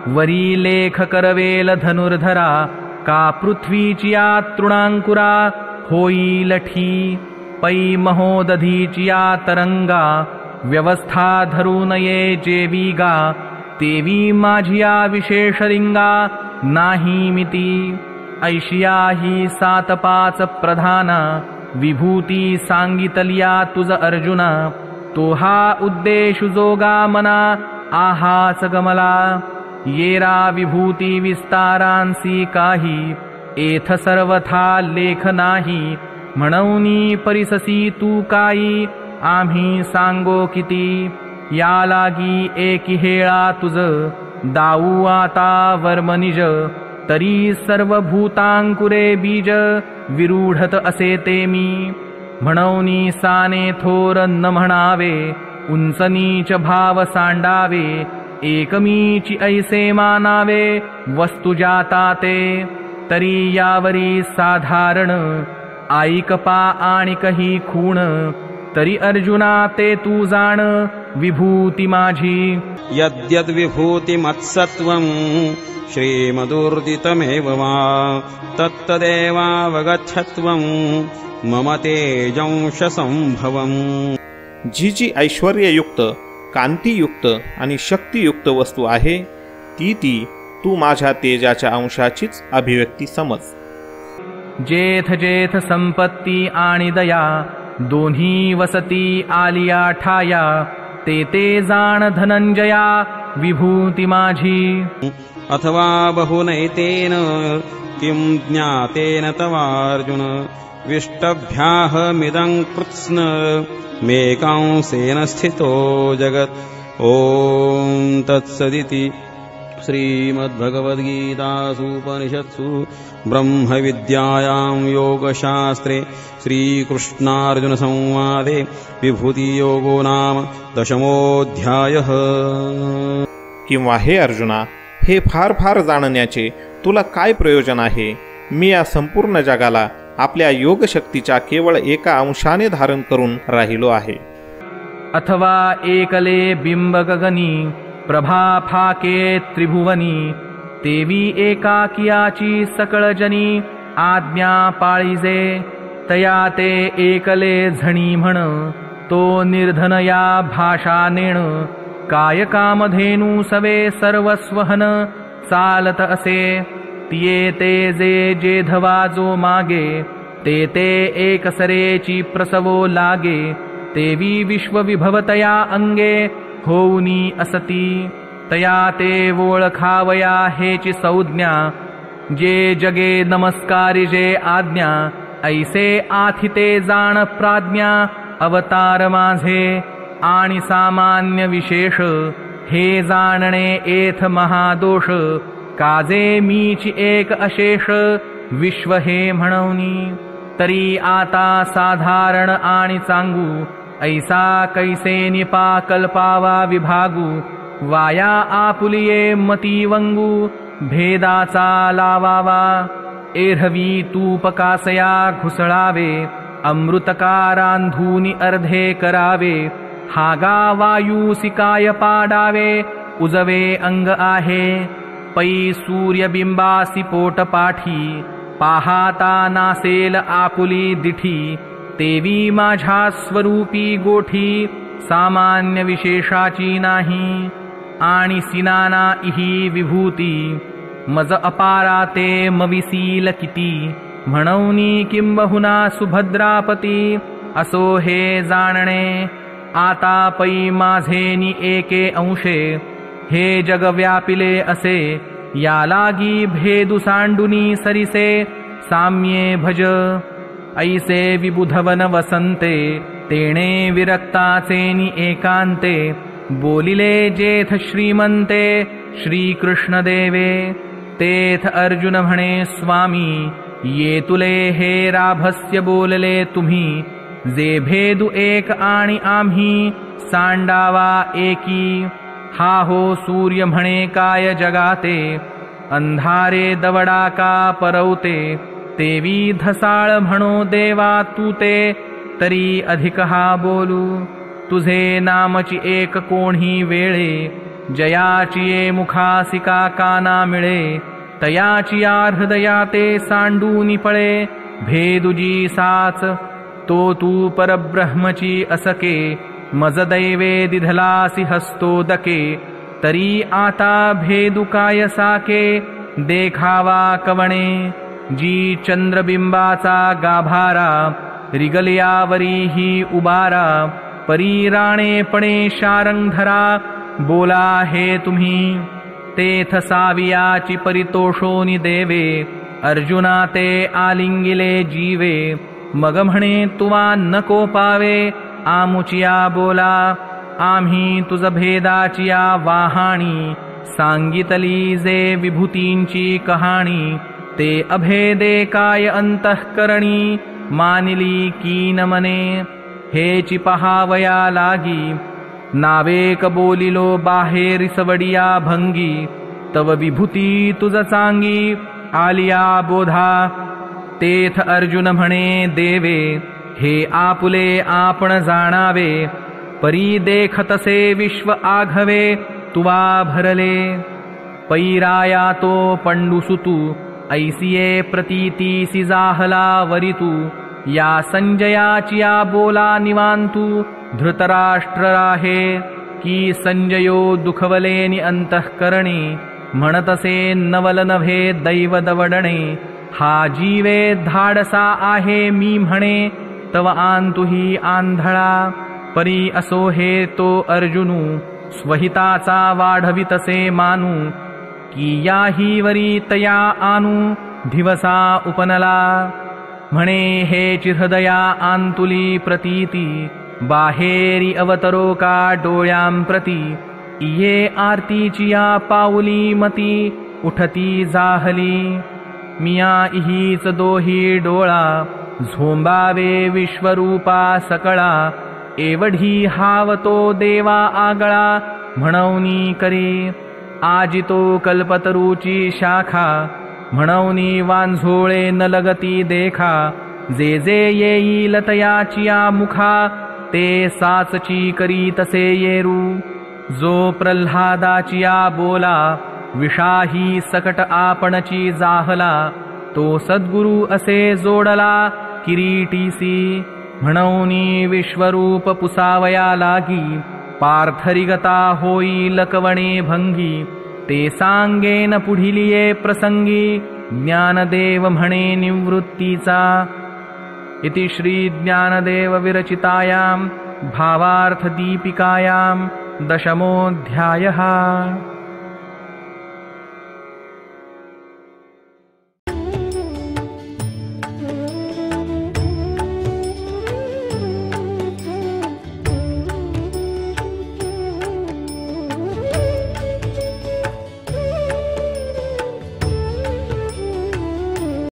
वरी लेख करवेल धनुर्धरा का पृथ्वीची या तृणांकुरा होई लठी पै महोदधीची या तरंगा व्यवस्था धरून ये जेवीगा तेवी माझिया विशेष रिंगा नाही मिती ऐशिया ही 7-5 प्रधाना विभूती सांगितलिया तुझ अर्जुना तो हा उद्देश जोगा मना आहास गमला येरा विभूती विस्तारांसी काही एथ सर्वथा लेख नाही म्हणूनी परिससी तू काही आम्ही सांगो किती या लागी एकी हेळा तुझ दाऊ आता वर्मनिज तरी सर्व भूतांकुरे बीज विरूढत असे ते मी म्हणूनी साने थोर न म्हणावे उंच नीच भाव सांडावे एकमीची ऐसे मानावे वस्तु जाता ते तरी यावरी साधारण ऐकपा आणि कही खूण तरी अर्जुना ते तू जाण विभूती माझी यद्यद् विभूतिमत्सत्वं श्रीमदुर्दितमेव वा तत्तदेवावगच्छत्वं मम तेजंशसंभवम्. जी जी ऐश्वर्ययुक्त कांतीयुक्त आणि शक्तियुक्त वस्तू आहे ती तू माझ्या तेजाच्या अंशाचीच अभिव्यक्ती समज. जेथ जेथ संपत्ती आणि दया दोन्ही वसती आलिया ठाया ते जाण धनंजया विभूती माझी. अथवा बहुनैतेन किं ज्ञातेन तवार्जुन विष्टभ्याहमिदं कृत्स्न मेकांसेन स्थितो जगत्. ॐ तत्सदिति श्रीमद्भगवद्गीतासूपनिषत्सु ब्रह्मविद्यायां योगशास्त्रे श्रीकृष्णार्जुनसंवादे विभूतियोगो नाम 10मोऽध्यायः. किंवा हे अर्जुना, हे फार जाणण्याचे तुला काय प्रयोजन आहे? मी या संपूर्ण जगाला आपल्या योगशक्तीच्या केवळ एका अंशाने धारण करून राहिलो आहे. अथवा एकले बिंब गगनी प्रभा फाके त्रिभुवनी तेवी एकाकियाची सकळ जनी आज्ञा पाळिजे तया ते एकले झणी म्हण तो निर्धनया भाषा नेण काय कामधेनु सवे सर्वस्वहन चालत असे तिये ते जेधवा जो मागे ते एकसरेची प्रसवो लागे तेवी विश्वविभवतया अंगे होऊनी असती. तया ते ओळखावया हेची संज्ञा, जे जगे नमस्कारी जे आज्ञा. ऐसे आथिते जाण प्राज्ञा अवतार माझे आणि सामान्य विशेष. हे जाणणे एथ महादोष, काजे मीची एक अशेष. विश्व हे म्हणूनी तरी आता साधारण आणि सांगू. ऐसा कैसे निपा कल्पावा विभागू. वाया आपुलिये मती वंगू, भेदाचा लावावा. एरहवी तूप कासया घुसळावे, अमृतकारांधूनी अर्धे करावे. हागा वायूसी काय पाडावे, उजवे अंग आहे. पै सूर्यबिंबासी पोटपाठी, पाहाता नासेल आपुली दिठी. तेवी माझ्या स्वरूपी गोठी, सामान्य विशेषाची नाही. आणि सिनाना इही विभूती, मज अपारा ते मविसील किती. म्हणूनी किंबहुना सुभद्रापती, असो हे जाणणे. आता पै माझेनी एके अंशे, हे जग व्यापिले असे. या लागी भेदू सांडुनी सरिसे, साम्ये भज. ऐसे विबुधवन वसंते, तेणे विरक्ताचेनी एकांते. बोलिले जेथ श्रीमंते, श्रीकृष्ण देवे. तेथ अर्जुन म्हणे स्वामी, ये तुले हे राभस्य बोलले तुम्ही. जे भेदू एक आणि आम्ही, सांडावा एकी. हा हो सूर्य म्हणे काय जगाते, अंधारे दवडा का परवते. तेवी धसाळ म्हणो देवा तू ते, तरी अधिक हा बोलू. तुझे नामची एक कोणी वेळे, जयाची मुखासिका काना मिळे. तयाचिया हृदया ते सांडूनी पळे, भेदुजी साच. तो तू परब्रह्मची असके, मज दैवे दिधलासी हस्तोदके. तरी आता भेदू काय साके, देखावा कवणे. जी चंद्रबिंबाचा गाभारा, रिगलियावरी ही उबारा. परीराणेपणे शारंगधरा, बोला हे तुम्ही. तेथ सावियाची परितोषोनी देवे, अर्जुना ते आलिंगिले जीवे. मग म्हणे तुवा नको पावे, आमुचिया बोला. आम्ही तुझ भेदाचिया वाहाणी, सांगितली जे विभूतींची कहाणी. ते अभेदे काय अंतःकरणी, मानिली कीन मने. हेची पहावया लागी, नावेक बोलिलो बाहेर सवडिया भंगी. तव विभूती तुझ सांगी, आलिया बोधा. तेथ अर्जुन म्हणे देवे, हे आपुले आपण जाणावे. परी देखतसे विश्व आघवे, तुवा भरले. पैराया तो पंडुसुतू, ऐसिये प्रतीतीसी जाहला वरितू. या संजयाचिया बोला निवांतू, धृतराष्ट्र राहे. की संजयो दुखवलेनी अंतःकरणी, म्हणतसे नवल नभे दैव दवडणे. हा जीवे धाडसा आहे मी म्हणे, तव आंतुही आंधळा. परी असो हे तो अर्जुनू, स्वहिताचा वाढवितसे मानू. की याही वरी तया आणू, दिवसा उपनला. म्हणे हे चिहृदया आंतुली प्रतीती, बाहेरी अवतरो का डोळ्यां प्रती. इये आरतीचिया पाऊली मती, उठती जाहली. मिया इहीच दोही डोळा, झोंबावे विश्वरूपा सकळा. एवढी हावतो देवा आगळा, म्हणवनी करी. आजितो कल्पतरूची शाखा, म्हणवनी वांझोळे न लगती देखा. जे जे येईल तयाचिया मुखा, ते साचची करी तसे येरू. जो प्रल्हादाचिया बोला, विषाही सकट आपणची जाहला. तो सद्गुरु असे जोडला किरीटीसी. म्हणवनी विश्वरूप पुसावया लागी, पार्थरिगता होई लकवणे भंगी. ते सांगेन पुढिलिये प्रसंगी, ज्ञानदेव म्हणे निवृत्तीचा. इति श्री ज्ञानदेव विरचितायां भावार्थदीपिकायां 10मोऽध्यायः।